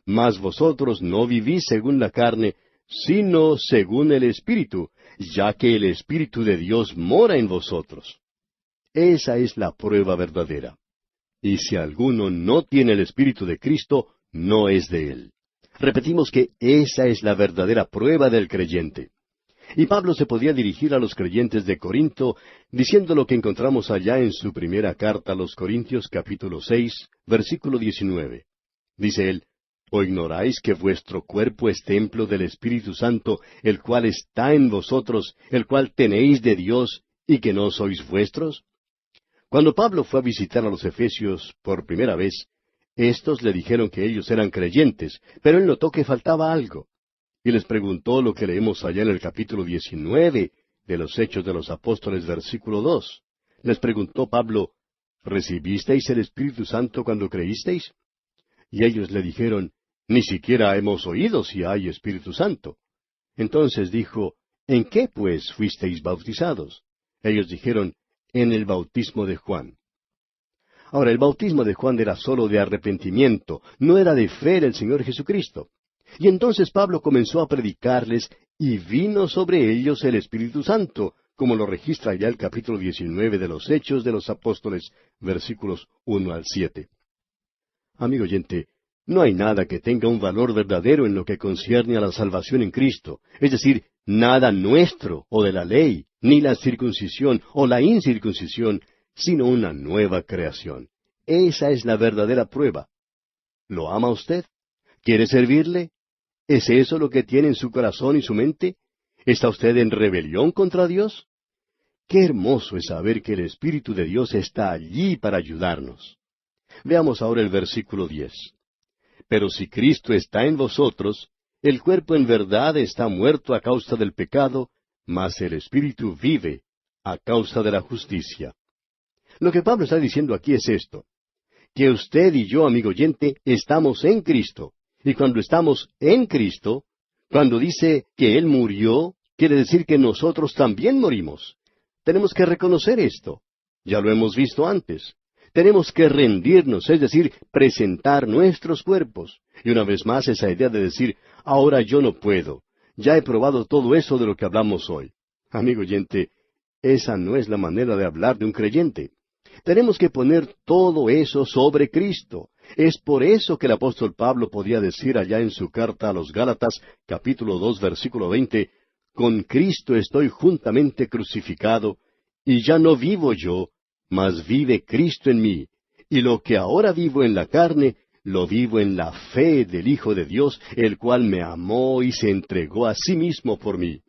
Mas vosotros no vivís según la carne, sino según el Espíritu, ya que el Espíritu de Dios mora en vosotros. Esa es la prueba verdadera. Y si alguno no tiene el Espíritu de Cristo, no es de él. Repetimos que esa es la verdadera prueba del creyente. Y Pablo se podía dirigir a los creyentes de Corinto diciendo lo que encontramos allá en su primera carta a los Corintios capítulo 6, versículo 19. Dice él, ¿o ignoráis que vuestro cuerpo es templo del Espíritu Santo, el cual está en vosotros, el cual tenéis de Dios, y que no sois vuestros? Cuando Pablo fue a visitar a los Efesios por primera vez, éstos le dijeron que ellos eran creyentes, pero él notó que faltaba algo. Y les preguntó lo que leemos allá en el capítulo 19 de los Hechos de los Apóstoles, versículo 2. Les preguntó Pablo, ¿recibisteis el Espíritu Santo cuando creísteis? Y ellos le dijeron, ni siquiera hemos oído si hay Espíritu Santo. Entonces dijo, ¿en qué pues fuisteis bautizados? Ellos dijeron, en el bautismo de Juan. Ahora, el bautismo de Juan era sólo de arrepentimiento, no era de fe en el Señor Jesucristo. Y entonces Pablo comenzó a predicarles, y vino sobre ellos el Espíritu Santo, como lo registra ya el capítulo 19 de los Hechos de los Apóstoles, versículos 1 al 7. Amigo oyente, no hay nada que tenga un valor verdadero en lo que concierne a la salvación en Cristo, es decir, nada nuestro o de la ley, ni la circuncisión o la incircuncisión, sino una nueva creación. Esa es la verdadera prueba. ¿Lo ama usted? ¿Quiere servirle? ¿Es eso lo que tiene en su corazón y su mente? ¿Está usted en rebelión contra Dios? Qué hermoso es saber que el Espíritu de Dios está allí para ayudarnos. Veamos ahora el versículo 10. Pero si Cristo está en vosotros, el cuerpo en verdad está muerto a causa del pecado, mas el Espíritu vive a causa de la justicia. Lo que Pablo está diciendo aquí es esto, que usted y yo, amigo oyente, estamos en Cristo. Y cuando estamos en Cristo, cuando dice que Él murió, quiere decir que nosotros también morimos. Tenemos que reconocer esto. Ya lo hemos visto antes. Tenemos que rendirnos, es decir, presentar nuestros cuerpos. Y una vez más esa idea de decir, ahora yo no puedo. Ya he probado todo eso de lo que hablamos hoy. Amigo oyente, esa no es la manera de hablar de un creyente. Tenemos que poner todo eso sobre Cristo. Es por eso que el apóstol Pablo podía decir allá en su carta a los Gálatas, capítulo 2, versículo 20, con Cristo estoy juntamente crucificado, y ya no vivo yo, mas vive Cristo en mí. Y lo que ahora vivo en la carne, lo vivo en la fe del Hijo de Dios, el cual me amó y se entregó a sí mismo por mí.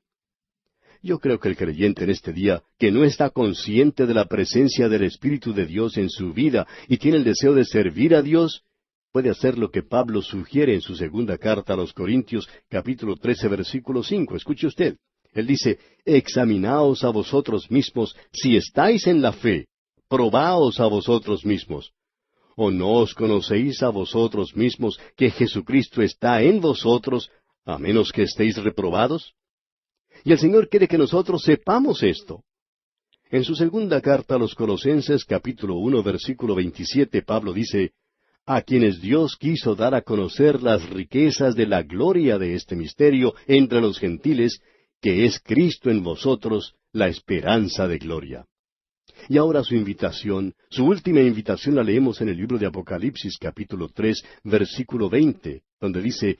Yo creo que el creyente en este día, que no está consciente de la presencia del Espíritu de Dios en su vida y tiene el deseo de servir a Dios, puede hacer lo que Pablo sugiere en su segunda carta a los Corintios, capítulo 13, versículo 5. Escuche usted. Él dice, examinaos a vosotros mismos si estáis en la fe, probaos a vosotros mismos. ¿O no os conocéis a vosotros mismos que Jesucristo está en vosotros, a menos que estéis reprobados? Y el Señor quiere que nosotros sepamos esto. En su segunda carta a los Colosenses, capítulo 1, versículo 27, Pablo dice, a quienes Dios quiso dar a conocer las riquezas de la gloria de este misterio entre los gentiles, que es Cristo en vosotros, la esperanza de gloria. Y ahora su invitación, su última invitación la leemos en el libro de Apocalipsis, capítulo 3, versículo 20, donde dice,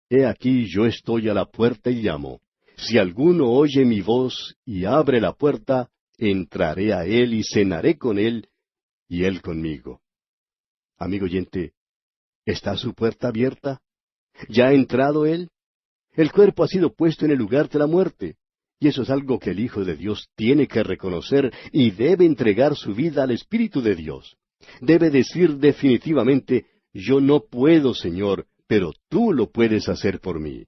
he aquí yo estoy a la puerta y llamo. Si alguno oye mi voz y abre la puerta, entraré a él y cenaré con él, y él conmigo. Amigo oyente, ¿está su puerta abierta? ¿Ya ha entrado él? El cuerpo ha sido puesto en el lugar de la muerte, y eso es algo que el Hijo de Dios tiene que reconocer y debe entregar su vida al Espíritu de Dios. Debe decir definitivamente, yo no puedo, Señor, pero tú lo puedes hacer por mí.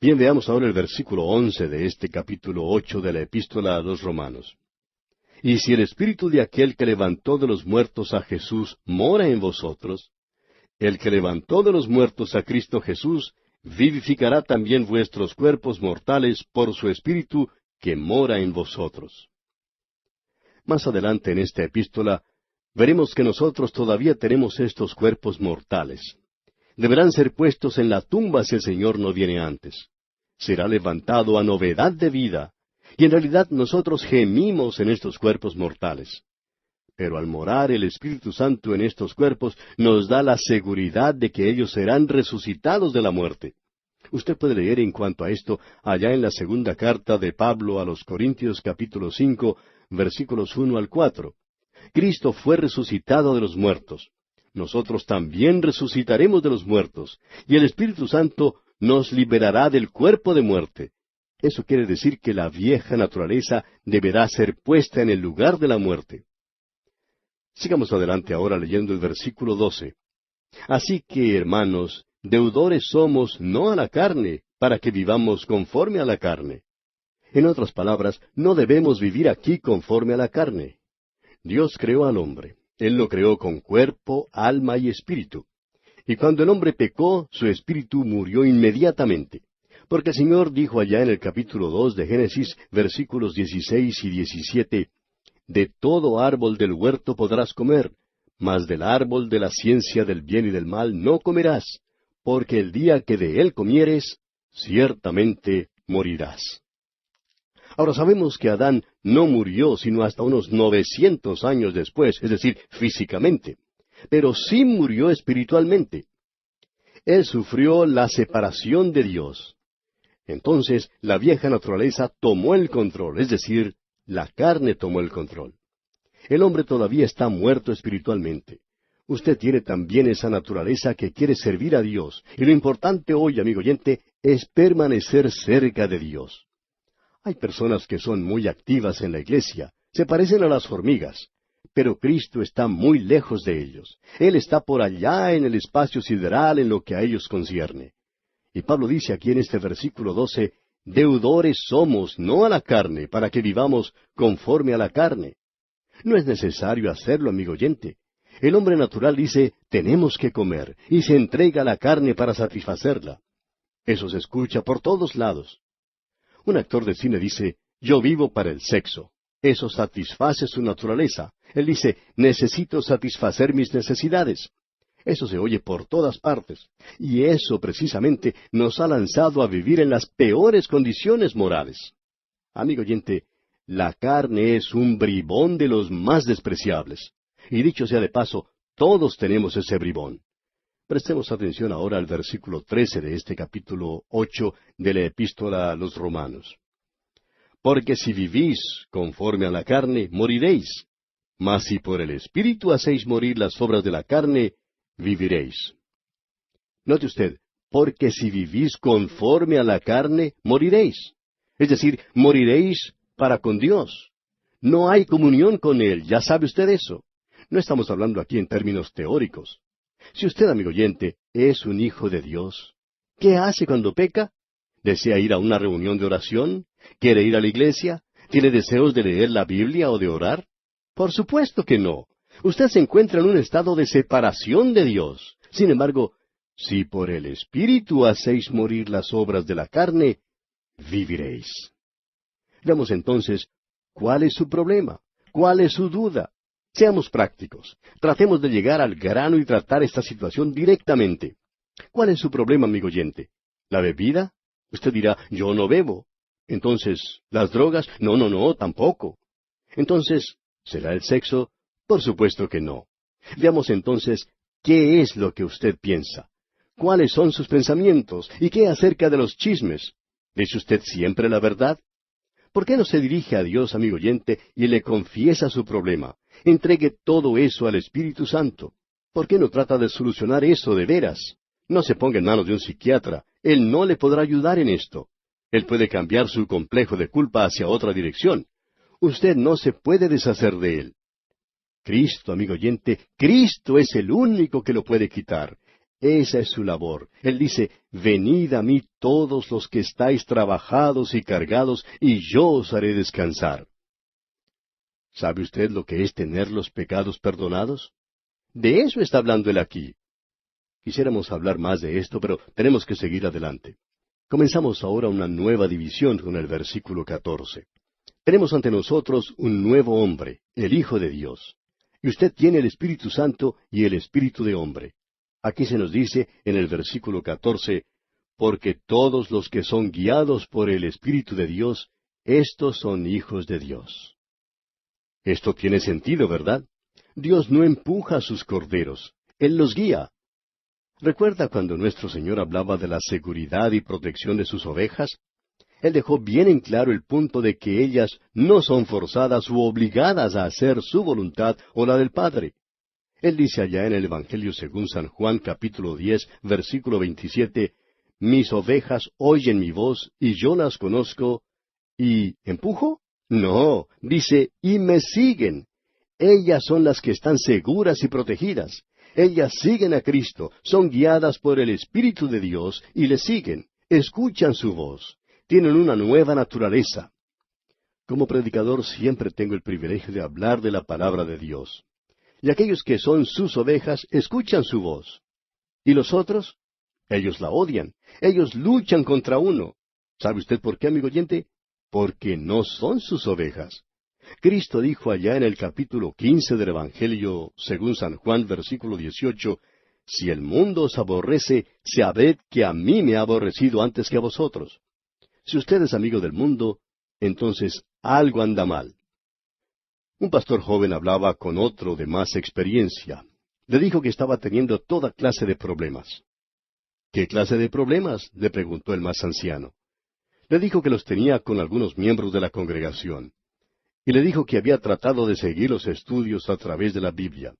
Bien, veamos ahora el versículo 11 de este capítulo 8 de la Epístola a los Romanos. Y si el Espíritu de aquel que levantó de los muertos a Jesús mora en vosotros, el que levantó de los muertos a Cristo Jesús vivificará también vuestros cuerpos mortales por su Espíritu que mora en vosotros. Más adelante en esta epístola veremos que nosotros todavía tenemos estos cuerpos mortales. Deberán ser puestos en la tumba si el Señor no viene antes. Será levantado a novedad de vida, y en realidad nosotros gemimos en estos cuerpos mortales. Pero al morar el Espíritu Santo en estos cuerpos, nos da la seguridad de que ellos serán resucitados de la muerte. Usted puede leer en cuanto a esto allá en la segunda carta de Pablo a los Corintios capítulo 5, versículos 1 al 4. Cristo fue resucitado de los muertos. Nosotros también resucitaremos de los muertos, y el Espíritu Santo nos liberará del cuerpo de muerte. Eso quiere decir que la vieja naturaleza deberá ser puesta en el lugar de la muerte. Sigamos adelante ahora leyendo el versículo 12. Así que, hermanos, deudores somos no a la carne, para que vivamos conforme a la carne. En otras palabras, no debemos vivir aquí conforme a la carne. Dios creó al hombre. Él lo creó con cuerpo, alma y espíritu. Y cuando el hombre pecó, su espíritu murió inmediatamente. Porque el Señor dijo allá en el capítulo 2 de Génesis, versículos 16 y 17, de todo árbol del huerto podrás comer, mas del árbol de la ciencia del bien y del mal no comerás, porque el día que de él comieres, ciertamente morirás. Ahora sabemos que Adán no murió sino hasta unos 900 años después, es decir, físicamente, pero sí murió espiritualmente. Él sufrió la separación de Dios. Entonces la vieja naturaleza tomó el control, es decir, la carne tomó el control. El hombre todavía está muerto espiritualmente. Usted tiene también esa naturaleza que quiere servir a Dios. Y lo importante hoy, amigo oyente, es permanecer cerca de Dios. Hay personas que son muy activas en la iglesia, se parecen a las hormigas, pero Cristo está muy lejos de ellos. Él está por allá en el espacio sideral en lo que a ellos concierne. Y Pablo dice aquí en este versículo 12, deudores somos, no a la carne, para que vivamos conforme a la carne. No es necesario hacerlo, amigo oyente. El hombre natural dice, tenemos que comer, y se entrega a la carne para satisfacerla. Eso se escucha por todos lados. Un actor de cine dice, yo vivo para el sexo. Eso satisface su naturaleza. Él dice, necesito satisfacer mis necesidades. Eso se oye por todas partes. Y eso precisamente nos ha lanzado a vivir en las peores condiciones morales. Amigo oyente, la carne es un bribón de los más despreciables. Y dicho sea de paso, todos tenemos ese bribón. Prestemos atención ahora al versículo 13 de este capítulo 8 de la Epístola a los Romanos. Porque si vivís conforme a la carne, moriréis. Mas si por el Espíritu hacéis morir las obras de la carne, viviréis. Note usted, porque si vivís conforme a la carne, moriréis. Es decir, moriréis para con Dios. No hay comunión con Él, ya sabe usted eso. No estamos hablando aquí en términos teóricos. Si usted, amigo oyente, es un hijo de Dios, ¿qué hace cuando peca? ¿Desea ir a una reunión de oración? ¿Quiere ir a la iglesia? ¿Tiene deseos de leer la Biblia o de orar? Por supuesto que no. Usted se encuentra en un estado de separación de Dios. Sin embargo, si por el Espíritu hacéis morir las obras de la carne, viviréis. Veamos entonces, ¿cuál es su problema? ¿Cuál es su duda? Seamos prácticos. Tratemos de llegar al grano y tratar esta situación directamente. ¿Cuál es su problema, amigo oyente? ¿La bebida? Usted dirá, yo no bebo. Entonces, ¿las drogas? No, tampoco. Entonces, ¿será el sexo? Por supuesto que no. Veamos entonces, ¿qué es lo que usted piensa? ¿Cuáles son sus pensamientos? ¿Y qué acerca de los chismes? ¿Dice usted siempre la verdad? ¿Por qué no se dirige a Dios, amigo oyente, y le confiesa su problema? Entregue todo eso al Espíritu Santo. ¿Por qué no trata de solucionar eso de veras? No se ponga en manos de un psiquiatra. Él no le podrá ayudar en esto. Él puede cambiar su complejo de culpa hacia otra dirección. Usted no se puede deshacer de él. Cristo, amigo oyente, Cristo es el único que lo puede quitar. Esa es su labor. Él dice, venid a mí todos los que estáis trabajados y cargados, y yo os haré descansar. ¿Sabe usted lo que es tener los pecados perdonados? De eso está hablando él aquí. Quisiéramos hablar más de esto, pero tenemos que seguir adelante. Comenzamos ahora una nueva división con el versículo 14. Tenemos ante nosotros un nuevo hombre, el Hijo de Dios. Y usted tiene el Espíritu Santo y el Espíritu de hombre. Aquí se nos dice en el versículo 14, porque todos los que son guiados por el Espíritu de Dios, estos son hijos de Dios. Esto tiene sentido, ¿verdad? Dios no empuja a sus corderos, Él los guía. ¿Recuerda cuando nuestro Señor hablaba de la seguridad y protección de sus ovejas? Él dejó bien en claro el punto de que ellas no son forzadas u obligadas a hacer su voluntad o la del Padre. Él dice allá en el Evangelio según San Juan capítulo 10, versículo 27, mis ovejas oyen mi voz y yo las conozco. ¿Y empujo? No, dice, y me siguen. Ellas son las que están seguras y protegidas. Ellas siguen a Cristo, son guiadas por el Espíritu de Dios y le siguen, escuchan su voz, tienen una nueva naturaleza. Como predicador siempre tengo el privilegio de hablar de la palabra de Dios. Y aquellos que son sus ovejas escuchan su voz. ¿Y los otros? Ellos la odian, ellos luchan contra uno. ¿Sabe usted por qué, amigo oyente? Porque no son sus ovejas. Cristo dijo allá en el capítulo 15 del Evangelio, según San Juan, versículo 18, si el mundo os aborrece, sabed que a mí me ha aborrecido antes que a vosotros. Si usted es amigo del mundo, entonces algo anda mal. Un pastor joven hablaba con otro de más experiencia. Le dijo que estaba teniendo toda clase de problemas. ¿Qué clase de problemas?, le preguntó el más anciano. Le dijo que los tenía con algunos miembros de la congregación. Y le dijo que había tratado de seguir los estudios a través de la Biblia.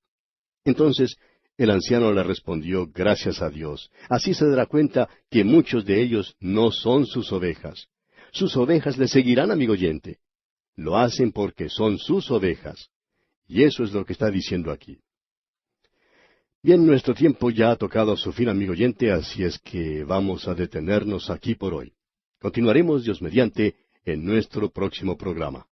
Entonces, el anciano le respondió, gracias a Dios. Así se dará cuenta que muchos de ellos no son sus ovejas. Sus ovejas le seguirán, amigo oyente. Lo hacen porque son sus ovejas. Y eso es lo que está diciendo aquí. Bien, nuestro tiempo ya ha tocado a su fin, amigo oyente, así es que vamos a detenernos aquí por hoy. Continuaremos, Dios mediante, en nuestro próximo programa.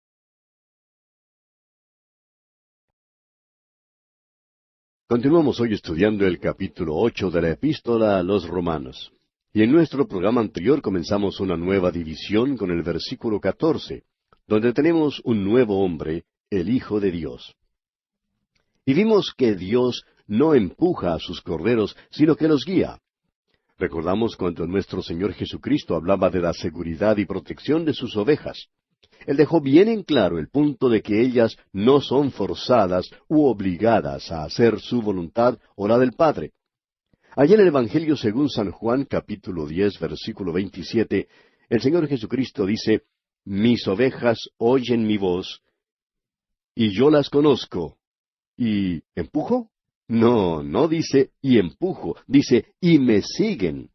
Continuamos hoy estudiando el capítulo 8 de la Epístola a los Romanos. Y en nuestro programa anterior comenzamos una nueva división con el versículo 14, donde tenemos un nuevo hombre, el Hijo de Dios. Y vimos que Dios no empuja a sus corderos, sino que los guía. Recordamos cuando nuestro Señor Jesucristo hablaba de la seguridad y protección de sus ovejas. Él dejó bien en claro el punto de que ellas no son forzadas u obligadas a hacer su voluntad o la del Padre. Allí en el Evangelio según San Juan, capítulo 10, versículo 27, el Señor Jesucristo dice, mis ovejas oyen mi voz, y yo las conozco. ¿Y empujo? No, no dice y empujo, dice y me siguen.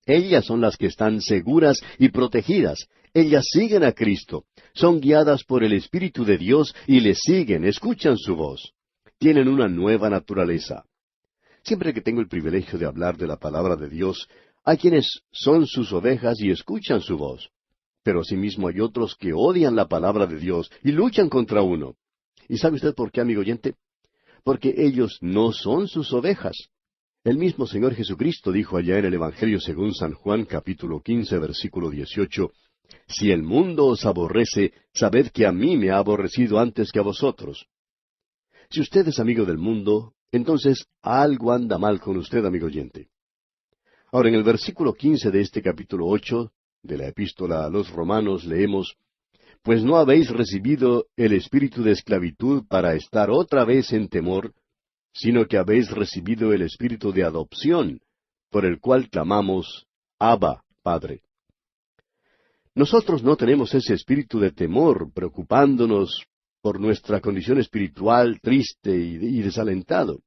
Ellas son las que están seguras y protegidas. Ellas siguen a Cristo. Son guiadas por el Espíritu de Dios y le siguen, escuchan su voz. Tienen una nueva naturaleza. Siempre que tengo el privilegio de hablar de la palabra de Dios, hay quienes son sus ovejas y escuchan su voz. Pero asimismo hay otros que odian la palabra de Dios y luchan contra uno. ¿Y sabe usted por qué, amigo oyente? Porque ellos no son sus ovejas. El mismo Señor Jesucristo dijo allá en el Evangelio según San Juan, capítulo 15, versículo 18, si el mundo os aborrece, sabed que a mí me ha aborrecido antes que a vosotros. Si usted es amigo del mundo, entonces algo anda mal con usted, amigo oyente. Ahora, en el versículo 15 de este capítulo 8 de la Epístola a los Romanos leemos, pues no habéis recibido el espíritu de esclavitud para estar otra vez en temor, sino que habéis recibido el espíritu de adopción, por el cual clamamos, Abba, Padre. Nosotros no tenemos ese espíritu de temor, preocupándonos por nuestra condición espiritual triste y desalentado.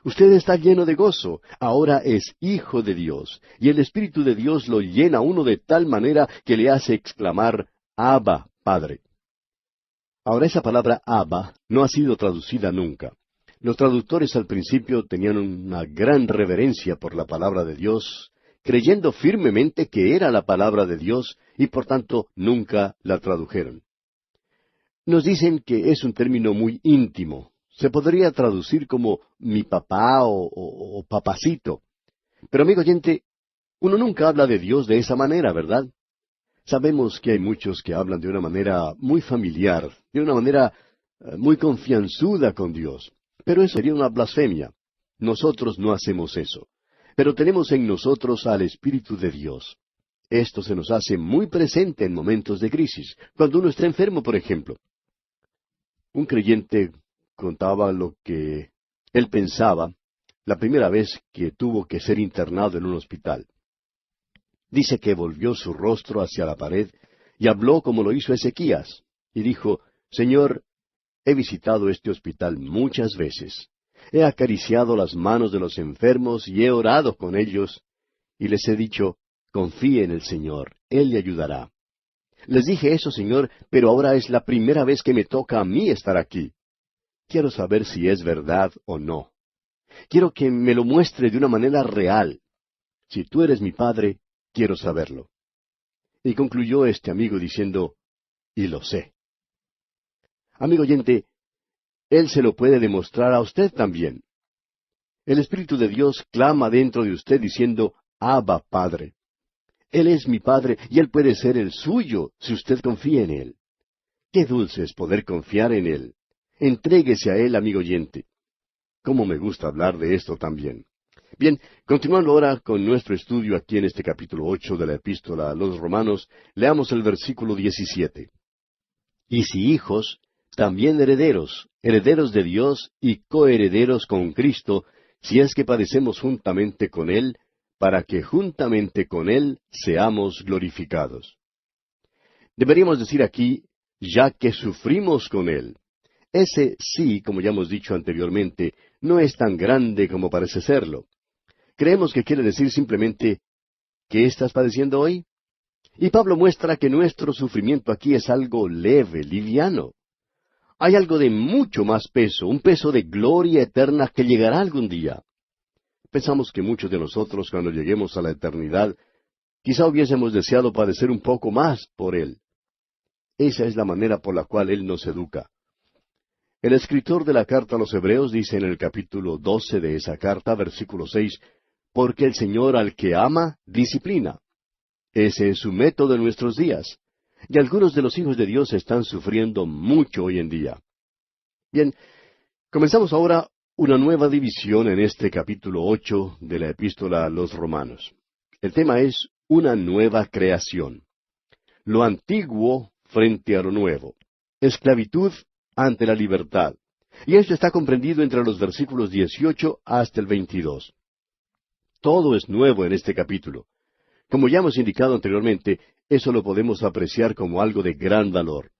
Usted está lleno de gozo, ahora es hijo de Dios, y el Espíritu de Dios lo llena a uno de tal manera que le hace exclamar, Abba, Padre. Ahora esa palabra Abba no ha sido traducida nunca. Los traductores al principio tenían una gran reverencia por la palabra de Dios, creyendo firmemente que era la palabra de Dios y por tanto nunca la tradujeron. Nos dicen que es un término muy íntimo. Se podría traducir como mi papá o papacito. Pero amigo oyente, uno nunca habla de Dios de esa manera, ¿verdad? Sabemos que hay muchos que hablan de una manera muy familiar, de una manera muy confianzuda con Dios. Pero eso sería una blasfemia. Nosotros no hacemos eso. Pero tenemos en nosotros al Espíritu de Dios. Esto se nos hace muy presente en momentos de crisis, cuando uno está enfermo, por ejemplo. Un creyente contaba lo que él pensaba la primera vez que tuvo que ser internado en un hospital. Dice que volvió su rostro hacia la pared y habló como lo hizo Ezequías, y dijo, Señor, he visitado este hospital muchas veces. He acariciado las manos de los enfermos y he orado con ellos, y les he dicho, confíe en el Señor, Él le ayudará. Les dije eso, Señor, pero ahora es la primera vez que me toca a mí estar aquí. Quiero saber si es verdad o no. Quiero que me lo muestre de una manera real. Si tú eres mi Padre, quiero saberlo. Y concluyó este amigo diciendo, y lo sé. Amigo oyente, Él se lo puede demostrar a usted también. El Espíritu de Dios clama dentro de usted diciendo, Abba, Padre. Él es mi Padre y Él puede ser el suyo si usted confía en Él. Qué dulce es poder confiar en Él. Entréguese a Él, amigo oyente. Cómo me gusta hablar de esto también. Bien, continuando ahora con nuestro estudio aquí en este capítulo 8 de la Epístola a los Romanos, leamos el versículo 17. Y si hijos, también herederos, herederos de Dios y coherederos con Cristo, si es que padecemos juntamente con Él, para que juntamente con Él seamos glorificados. Deberíamos decir aquí, ya que sufrimos con Él. Ese sí, como ya hemos dicho anteriormente, no es tan grande como parece serlo. Creemos que quiere decir simplemente, ¿qué estás padeciendo hoy? Y Pablo muestra que nuestro sufrimiento aquí es algo leve, liviano. Hay algo de mucho más peso, un peso de gloria eterna que llegará algún día. Pensamos que muchos de nosotros, cuando lleguemos a la eternidad, quizá hubiésemos deseado padecer un poco más por Él. Esa es la manera por la cual Él nos educa. El escritor de la carta a los Hebreos dice en el capítulo 12 de esa carta, versículo 6, porque el Señor al que ama, disciplina. Ese es su método en nuestros días. Y algunos de los hijos de Dios están sufriendo mucho hoy en día. Bien, comenzamos ahora una nueva división en este capítulo 8 de la Epístola a los Romanos. El tema es una nueva creación. Lo antiguo frente a lo nuevo. Esclavitud ante la libertad. Y esto está comprendido entre los versículos 18 hasta el 22. Todo es nuevo en este capítulo. Como ya hemos indicado anteriormente, eso lo podemos apreciar como algo de gran valor.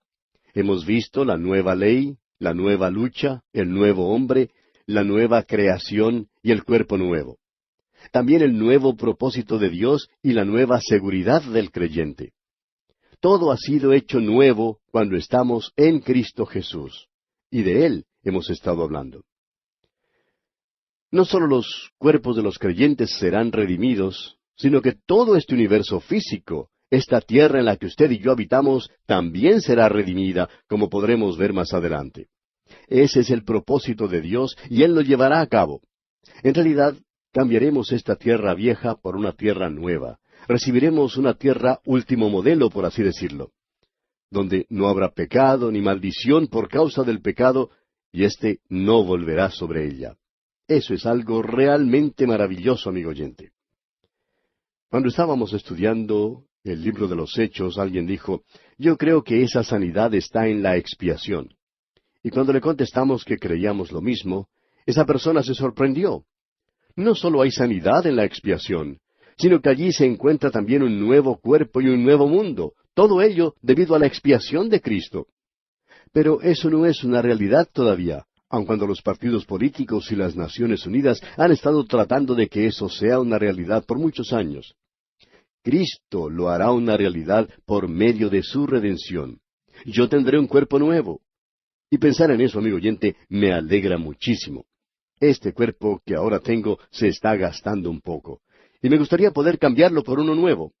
Hemos visto la nueva ley, la nueva lucha, el nuevo hombre, la nueva creación y el cuerpo nuevo. También el nuevo propósito de Dios y la nueva seguridad del creyente. Todo ha sido hecho nuevo cuando estamos en Cristo Jesús. Y de Él hemos estado hablando. No solo los cuerpos de los creyentes serán redimidos, sino que todo este universo físico, esta tierra en la que usted y yo habitamos, también será redimida, como podremos ver más adelante. Ese es el propósito de Dios y Él lo llevará a cabo. En realidad, cambiaremos esta tierra vieja por una tierra nueva. Recibiremos una tierra último modelo, por así decirlo, donde no habrá pecado ni maldición por causa del pecado, y éste no volverá sobre ella. Eso es algo realmente maravilloso, amigo oyente. Cuando estábamos estudiando el libro de los Hechos, alguien dijo, yo creo que esa sanidad está en la expiación. Y cuando le contestamos que creíamos lo mismo, esa persona se sorprendió. No solo hay sanidad en la expiación, sino que allí se encuentra también un nuevo cuerpo y un nuevo mundo, todo ello debido a la expiación de Cristo. Pero eso no es una realidad todavía, aun cuando los partidos políticos y las Naciones Unidas han estado tratando de que eso sea una realidad por muchos años. Cristo lo hará una realidad por medio de su redención. Yo tendré un cuerpo nuevo. Y pensar en eso, amigo oyente, me alegra muchísimo. Este cuerpo que ahora tengo se está gastando un poco, y me gustaría poder cambiarlo por uno nuevo.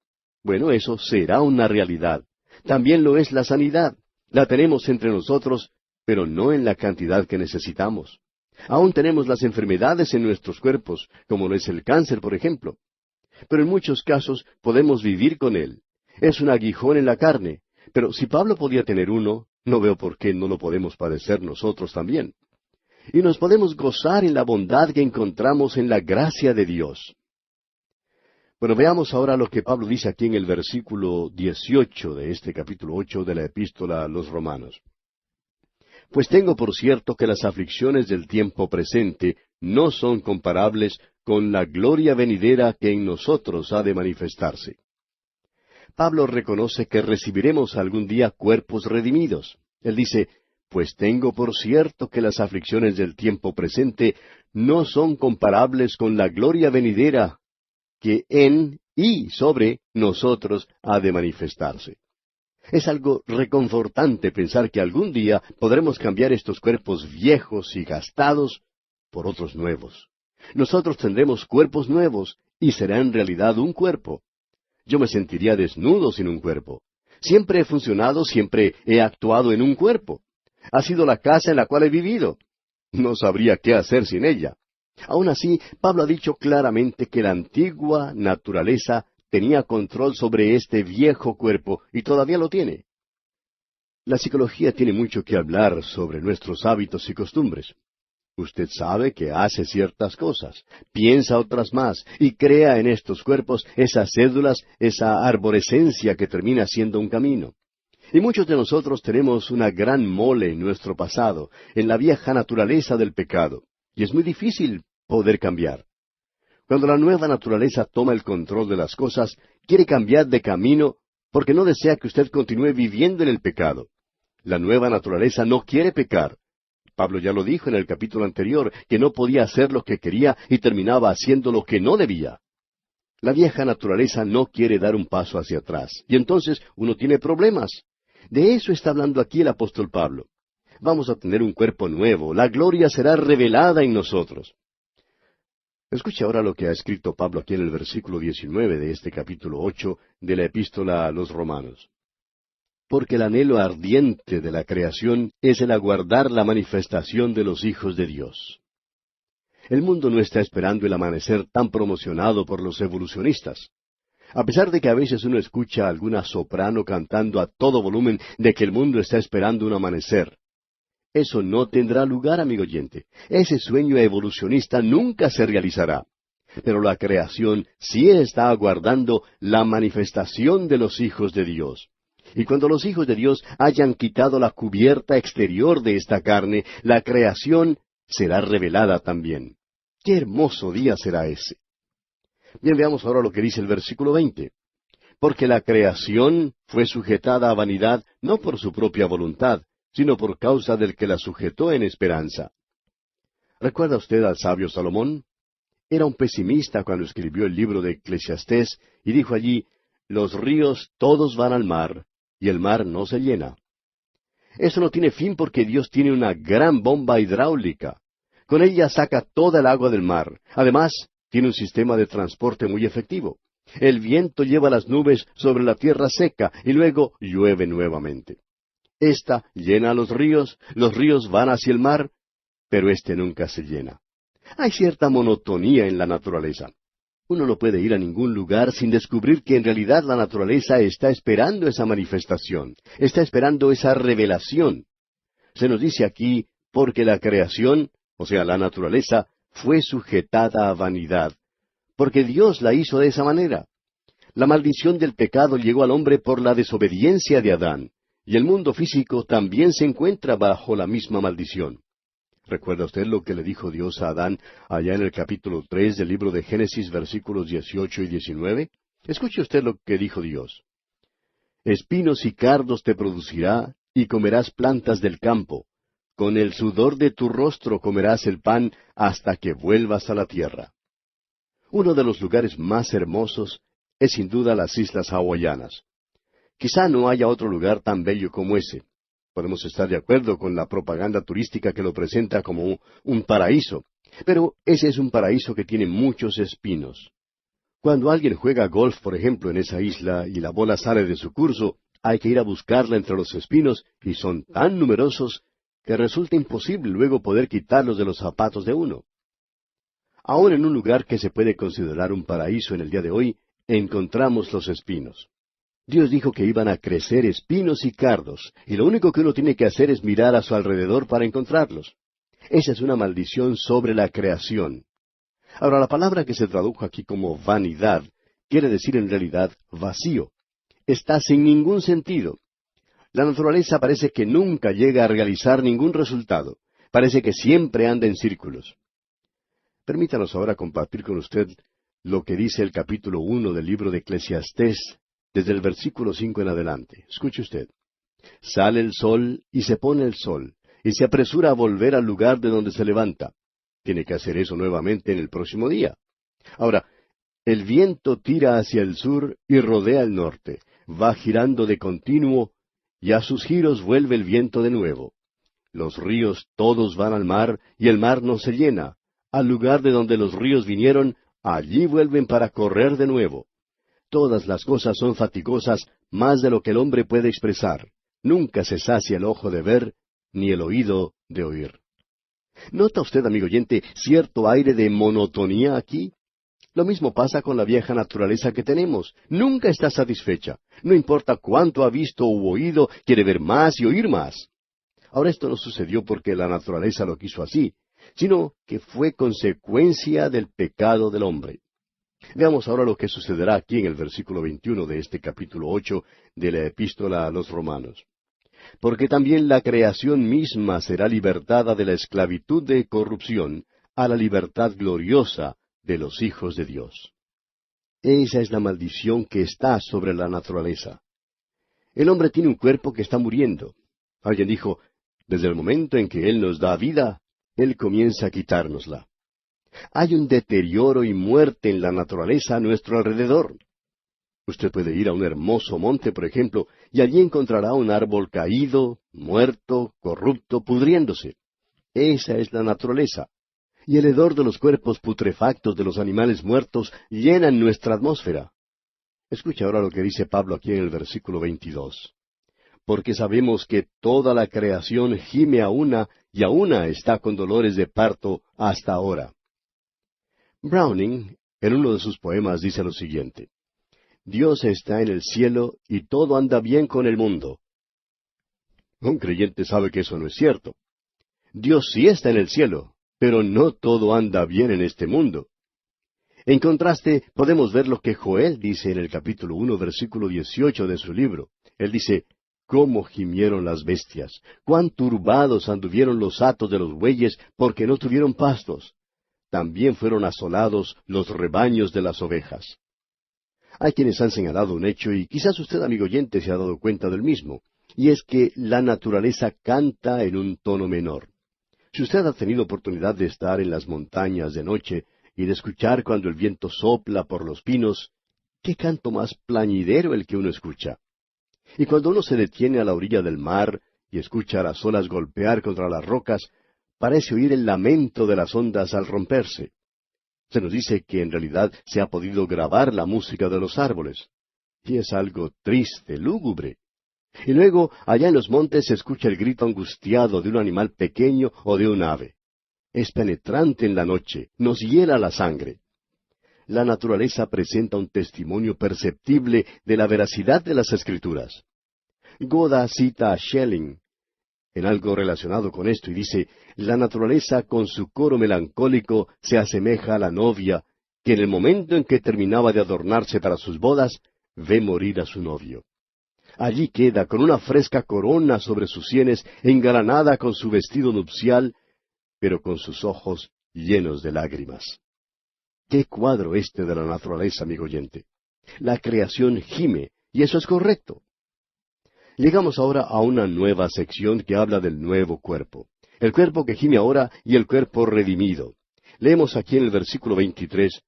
Bueno, eso será una realidad. También lo es la sanidad. La tenemos entre nosotros, pero no en la cantidad que necesitamos. Aún tenemos las enfermedades en nuestros cuerpos, como lo es el cáncer, por ejemplo. Pero en muchos casos podemos vivir con él. Es un aguijón en la carne, pero si Pablo podía tener uno, no veo por qué no lo podemos padecer nosotros también. Y nos podemos gozar en la bondad que encontramos en la gracia de Dios. Bueno, veamos ahora lo que Pablo dice aquí en el versículo 18 de este capítulo 8 de la epístola a los Romanos. Pues tengo por cierto que las aflicciones del tiempo presente no son comparables con la gloria venidera que en nosotros ha de manifestarse. Pablo reconoce que recibiremos algún día cuerpos redimidos. Él dice, pues tengo por cierto que las aflicciones del tiempo presente no son comparables con la gloria venidera que en y sobre nosotros ha de manifestarse. Es algo reconfortante pensar que algún día podremos cambiar estos cuerpos viejos y gastados por otros nuevos. Nosotros tendremos cuerpos nuevos y será en realidad un cuerpo. Yo me sentiría desnudo sin un cuerpo. Siempre he funcionado, siempre he actuado en un cuerpo. Ha sido la casa en la cual he vivido. No sabría qué hacer sin ella. Aún así, Pablo ha dicho claramente que la antigua naturaleza tenía control sobre este viejo cuerpo y todavía lo tiene. La psicología tiene mucho que hablar sobre nuestros hábitos y costumbres. Usted sabe que hace ciertas cosas, piensa otras más, y crea en estos cuerpos esas cédulas, esa arborescencia que termina siendo un camino. Y muchos de nosotros tenemos una gran mole en nuestro pasado, en la vieja naturaleza del pecado, y es muy difícil poder cambiar. Cuando la nueva naturaleza toma el control de las cosas, quiere cambiar de camino porque no desea que usted continúe viviendo en el pecado. La nueva naturaleza no quiere pecar. Pablo ya lo dijo en el capítulo anterior, que no podía hacer lo que quería y terminaba haciendo lo que no debía. La vieja naturaleza no quiere dar un paso hacia atrás, y entonces uno tiene problemas. De eso está hablando aquí el apóstol Pablo. Vamos a tener un cuerpo nuevo, la gloria será revelada en nosotros. Escuche ahora lo que ha escrito Pablo aquí en el versículo 19 de este capítulo 8 de la epístola a los Romanos. Porque el anhelo ardiente de la creación es el aguardar la manifestación de los hijos de Dios. El mundo no está esperando el amanecer tan promocionado por los evolucionistas. A pesar de que a veces uno escucha a alguna soprano cantando a todo volumen de que el mundo está esperando un amanecer, eso no tendrá lugar, amigo oyente. Ese sueño evolucionista nunca se realizará. Pero la creación sí está aguardando la manifestación de los hijos de Dios. Y cuando los hijos de Dios hayan quitado la cubierta exterior de esta carne, la creación será revelada también. ¡Qué hermoso día será ese! Bien, veamos ahora lo que dice el versículo 20. Porque la creación fue sujetada a vanidad no por su propia voluntad, sino por causa del que la sujetó en esperanza. ¿Recuerda usted al sabio Salomón? Era un pesimista cuando escribió el libro de Eclesiastés y dijo allí, los ríos todos van al mar, y el mar no se llena. Eso no tiene fin porque Dios tiene una gran bomba hidráulica. Con ella saca toda el agua del mar. Además, tiene un sistema de transporte muy efectivo. El viento lleva las nubes sobre la tierra seca y luego llueve nuevamente. Esta llena los ríos van hacia el mar, pero éste nunca se llena. Hay cierta monotonía en la naturaleza. Uno no puede ir a ningún lugar sin descubrir que en realidad la naturaleza está esperando esa manifestación, está esperando esa revelación. Se nos dice aquí, porque la creación, o sea, la naturaleza, fue sujetada a vanidad, porque Dios la hizo de esa manera. La maldición del pecado llegó al hombre por la desobediencia de Adán. Y el mundo físico también se encuentra bajo la misma maldición. ¿Recuerda usted lo que le dijo Dios a Adán allá en el capítulo 3 del libro de Génesis, versículos 18 y 19? Escuche usted lo que dijo Dios. Espinos y cardos te producirá, y comerás plantas del campo. Con el sudor de tu rostro comerás el pan hasta que vuelvas a la tierra. Uno de los lugares más hermosos es sin duda las islas hawaianas. Quizá no haya otro lugar tan bello como ese. Podemos estar de acuerdo con la propaganda turística que lo presenta como un paraíso. Pero ese es un paraíso que tiene muchos espinos. Cuando alguien juega golf, por ejemplo, en esa isla y la bola sale de su curso, hay que ir a buscarla entre los espinos y son tan numerosos que resulta imposible luego poder quitarlos de los zapatos de uno. Aún en un lugar que se puede considerar un paraíso en el día de hoy, encontramos los espinos. Dios dijo que iban a crecer espinos y cardos, y lo único que uno tiene que hacer es mirar a su alrededor para encontrarlos. Esa es una maldición sobre la creación. Ahora, la palabra que se tradujo aquí como vanidad quiere decir en realidad vacío. Está sin ningún sentido. La naturaleza parece que nunca llega a realizar ningún resultado. Parece que siempre anda en círculos. Permítanos ahora compartir con usted lo que dice el capítulo 1 del libro de Eclesiastés, desde el versículo 5 en adelante. Escuche usted. Sale el sol y se pone el sol, y se apresura a volver al lugar de donde se levanta. Tiene que hacer eso nuevamente en el próximo día. Ahora, el viento tira hacia el sur y rodea el norte, va girando de continuo, y a sus giros vuelve el viento de nuevo. Los ríos todos van al mar, y el mar no se llena. Al lugar de donde los ríos vinieron, allí vuelven para correr de nuevo. Todas las cosas son fatigosas más de lo que el hombre puede expresar. Nunca se sacia el ojo de ver, ni el oído de oír. ¿Nota usted, amigo oyente, cierto aire de monotonía aquí? Lo mismo pasa con la vieja naturaleza que tenemos. Nunca está satisfecha. No importa cuánto ha visto u oído, quiere ver más y oír más. Ahora esto no sucedió porque la naturaleza lo quiso así, sino que fue consecuencia del pecado del hombre. Veamos ahora lo que sucederá aquí en el versículo 21 de este capítulo 8 de la Epístola a los Romanos. Porque también la creación misma será libertada de la esclavitud de corrupción a la libertad gloriosa de los hijos de Dios. Esa es la maldición que está sobre la naturaleza. El hombre tiene un cuerpo que está muriendo. Alguien dijo, desde el momento en que Él nos da vida, Él comienza a quitárnosla. Hay un deterioro y muerte en la naturaleza a nuestro alrededor. Usted puede ir a un hermoso monte, por ejemplo, y allí encontrará un árbol caído, muerto, corrupto, pudriéndose. Esa es la naturaleza. Y el hedor de los cuerpos putrefactos de los animales muertos llenan nuestra atmósfera. Escucha ahora lo que dice Pablo aquí en el versículo 22. Porque sabemos que toda la creación gime a una y a una está con dolores de parto hasta ahora. Browning, en uno de sus poemas, dice lo siguiente. Dios está en el cielo y todo anda bien con el mundo. Un creyente sabe que eso no es cierto. Dios sí está en el cielo, pero no todo anda bien en este mundo. En contraste, podemos ver lo que Joel dice en el capítulo 1, versículo 18 de su libro. Él dice, «Cómo gimieron las bestias, cuán turbados anduvieron los hatos de los bueyes, porque no tuvieron pastos. También fueron asolados los rebaños de las ovejas». Hay quienes han señalado un hecho, y quizás usted, amigo oyente, se ha dado cuenta del mismo, y es que la naturaleza canta en un tono menor. Si usted ha tenido oportunidad de estar en las montañas de noche y de escuchar cuando el viento sopla por los pinos, ¿qué canto más plañidero el que uno escucha? Y cuando uno se detiene a la orilla del mar y escucha las olas golpear contra las rocas, parece oír el lamento de las ondas al romperse. Se nos dice que en realidad se ha podido grabar la música de los árboles. Y es algo triste, lúgubre. Y luego, allá en los montes se escucha el grito angustiado de un animal pequeño o de un ave. Es penetrante en la noche, nos hiela la sangre. La naturaleza presenta un testimonio perceptible de la veracidad de las Escrituras. Goda cita a Schelling en algo relacionado con esto y dice, la naturaleza con su coro melancólico se asemeja a la novia, que en el momento en que terminaba de adornarse para sus bodas, ve morir a su novio. Allí queda con una fresca corona sobre sus sienes, engalanada con su vestido nupcial, pero con sus ojos llenos de lágrimas. ¡Qué cuadro este de la naturaleza, amigo oyente! La creación gime, y eso es correcto. Llegamos ahora a una nueva sección que habla del nuevo cuerpo. El cuerpo que gime ahora y el cuerpo redimido. Leemos aquí en el versículo 23.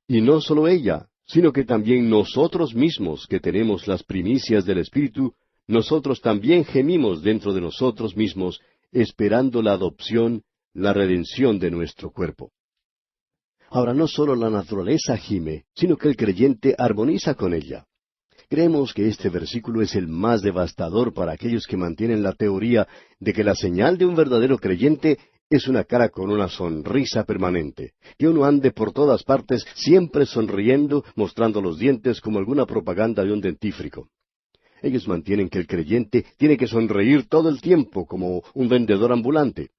Y no solo ella, sino que también nosotros mismos, que tenemos las primicias del Espíritu, nosotros también gemimos dentro de nosotros mismos, esperando la adopción, la redención de nuestro cuerpo. Ahora, no solo la naturaleza gime, sino que el creyente armoniza con ella. Creemos que este versículo es el más devastador para aquellos que mantienen la teoría de que la señal de un verdadero creyente es una cara con una sonrisa permanente, que uno ande por todas partes siempre sonriendo, mostrando los dientes como alguna propaganda de un dentífrico. Ellos mantienen que el creyente tiene que sonreír todo el tiempo como un vendedor ambulante.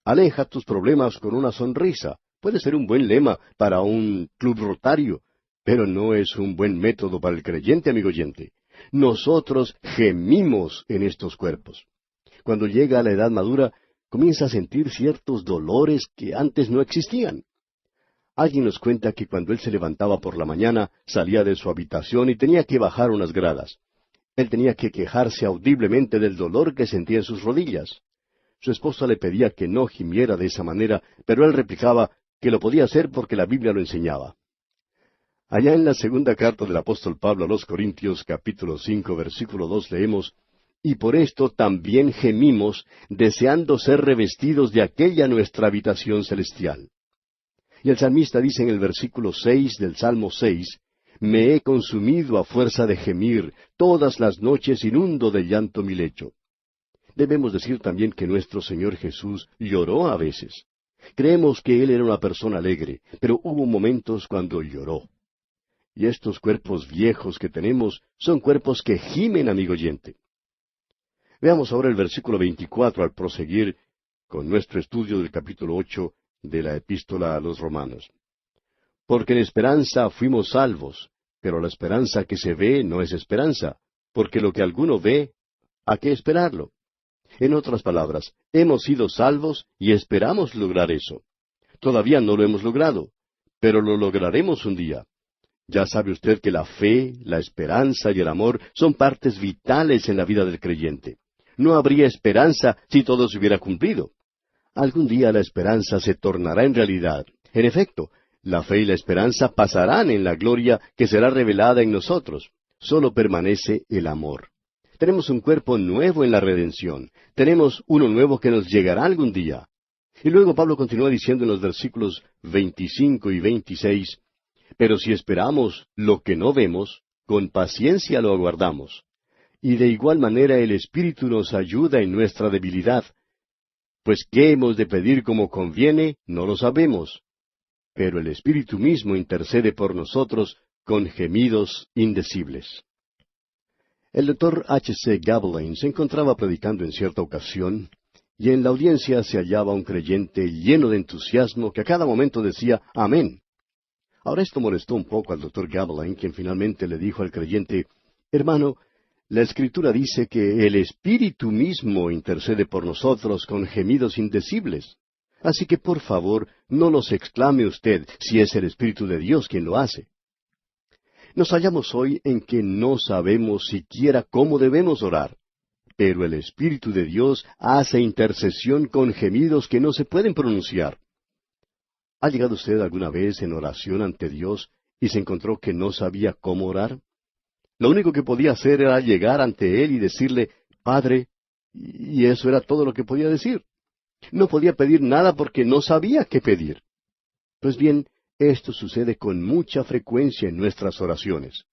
Aleja tus problemas con una sonrisa. Puede ser un buen lema para un club rotario, pero no es un buen método para el creyente, amigo oyente. Nosotros gemimos en estos cuerpos. Cuando llega a la edad madura, comienza a sentir ciertos dolores que antes no existían. Alguien nos cuenta que cuando él se levantaba por la mañana, salía de su habitación y tenía que bajar unas gradas. Él tenía que quejarse audiblemente del dolor que sentía en sus rodillas. Su esposa le pedía que no gimiera de esa manera, pero él replicaba que lo podía hacer porque la Biblia lo enseñaba. Allá en la segunda carta del apóstol Pablo a los Corintios, capítulo 5, versículo 2, leemos: «Y por esto también gemimos, deseando ser revestidos de aquella nuestra habitación celestial». Y el salmista dice en el versículo 6 del Salmo 6, «Me he consumido a fuerza de gemir, todas las noches inundo de llanto mi lecho». Debemos decir también que nuestro Señor Jesús lloró a veces. Creemos que Él era una persona alegre, pero hubo momentos cuando lloró. Y estos cuerpos viejos que tenemos son cuerpos que gimen, amigo oyente. Veamos ahora el versículo 24 al proseguir con nuestro estudio del capítulo 8 de la Epístola a los Romanos. «Porque en esperanza fuimos salvos, pero la esperanza que se ve no es esperanza, porque lo que alguno ve, ¿a qué esperarlo?». En otras palabras, hemos sido salvos y esperamos lograr eso. Todavía no lo hemos logrado, pero lo lograremos un día. Ya sabe usted que la fe, la esperanza y el amor son partes vitales en la vida del creyente. No habría esperanza si todo se hubiera cumplido. Algún día la esperanza se tornará en realidad. En efecto, la fe y la esperanza pasarán en la gloria que será revelada en nosotros. Solo permanece el amor. Tenemos un cuerpo nuevo en la redención. Tenemos uno nuevo que nos llegará algún día. Y luego Pablo continúa diciendo en los versículos 25 y 26, «Pero si esperamos lo que no vemos, con paciencia lo aguardamos. Y de igual manera el Espíritu nos ayuda en nuestra debilidad. Pues qué hemos de pedir como conviene, no lo sabemos. Pero el Espíritu mismo intercede por nosotros con gemidos indecibles». El doctor H.C. Gawain se encontraba predicando en cierta ocasión, y en la audiencia se hallaba un creyente lleno de entusiasmo que a cada momento decía «Amén». Ahora esto molestó un poco al doctor Gawain, quien finalmente le dijo al creyente: «Hermano, la Escritura dice que el Espíritu mismo intercede por nosotros con gemidos indecibles. Así que por favor no los exclame usted si es el Espíritu de Dios quien lo hace». Nos hallamos hoy en que no sabemos siquiera cómo debemos orar, pero el Espíritu de Dios hace intercesión con gemidos que no se pueden pronunciar. ¿Ha llegado usted alguna vez en oración ante Dios y se encontró que no sabía cómo orar? Lo único que podía hacer era llegar ante Él y decirle «Padre», y eso era todo lo que podía decir. No podía pedir nada porque no sabía qué pedir. Pues bien, esto sucede con mucha frecuencia en nuestras oraciones.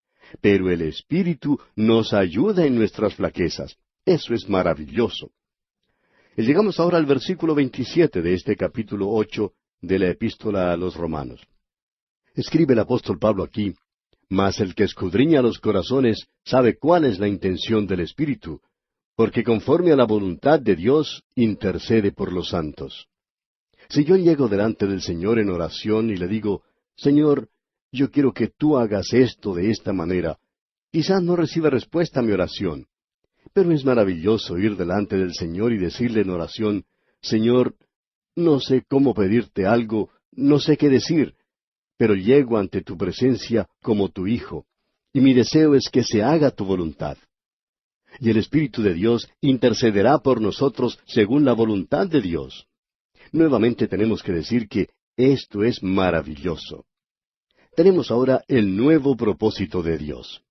Pero el Espíritu nos ayuda en nuestras flaquezas. Eso es maravilloso. Y llegamos ahora al versículo 27 de este capítulo 8 de la Epístola a los Romanos. Escribe el apóstol Pablo aquí: «Mas el que escudriña los corazones sabe cuál es la intención del Espíritu, porque conforme a la voluntad de Dios intercede por los santos». Si yo llego delante del Señor en oración y le digo: «Señor, yo quiero que tú hagas esto de esta manera», quizás no reciba respuesta a mi oración. Pero es maravilloso ir delante del Señor y decirle en oración: «Señor, no sé cómo pedirte algo, no sé qué decir, pero llego ante tu presencia como tu hijo, y mi deseo es que se haga tu voluntad». Y el Espíritu de Dios intercederá por nosotros según la voluntad de Dios. Nuevamente tenemos que decir que esto es maravilloso. Tenemos ahora el nuevo propósito de Dios.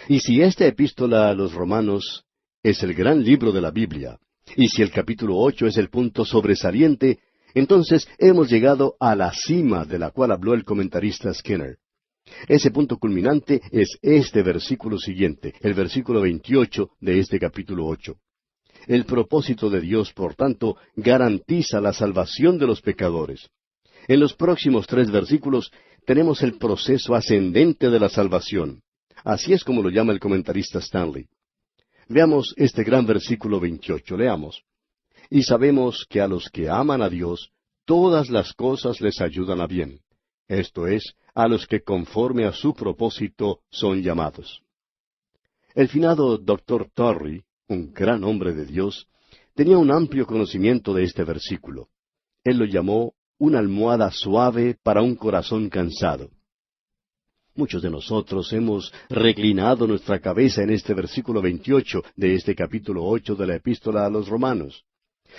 Y si esta epístola a los Romanos es el gran libro de la Biblia, y si el capítulo 8 es el punto sobresaliente, entonces hemos llegado a la cima de la cual habló el comentarista Skinner. Ese punto culminante es este versículo siguiente, el versículo 28 de este capítulo 8. El propósito de Dios, por tanto, garantiza la salvación de los pecadores. En los próximos 3 versículos tenemos el proceso ascendente de la salvación. Así es como lo llama el comentarista Stanley. Veamos este gran versículo 28, leamos. Y sabemos que a los que aman a Dios, todas las cosas les ayudan a bien. Esto es, a los que conforme a su propósito son llamados. El finado Dr. Torrey, un gran hombre de Dios, tenía un amplio conocimiento de este versículo. Él lo llamó una almohada suave para un corazón cansado. Muchos de nosotros hemos reclinado nuestra cabeza en este versículo 28 de este capítulo 8 de la Epístola a los Romanos.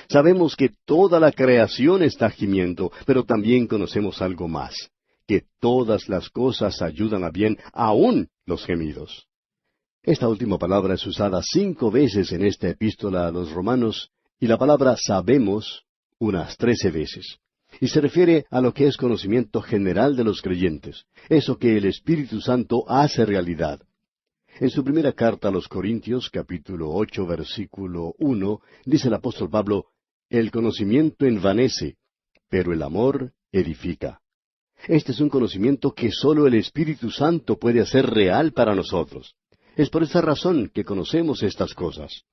Sabemos que toda la creación está gimiendo, pero también conocemos algo más, que todas las cosas ayudan a bien, aun los gemidos. Esta última palabra es usada 5 veces en esta Epístola a los Romanos, y la palabra sabemos unas 13 veces. Y se refiere a lo que es conocimiento general de los creyentes, eso que el Espíritu Santo hace realidad. En su primera carta a los Corintios, capítulo 8, versículo 1, dice el apóstol Pablo, «El conocimiento envanece, pero el amor edifica». Este es un conocimiento que sólo el Espíritu Santo puede hacer real para nosotros. Es por esa razón que conocemos estas cosas.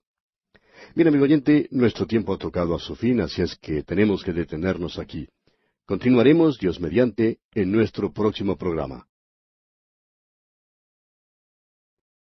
Bien, amigo oyente, nuestro tiempo ha tocado a su fin, así es que tenemos que detenernos aquí. Continuaremos, Dios mediante, en nuestro próximo programa.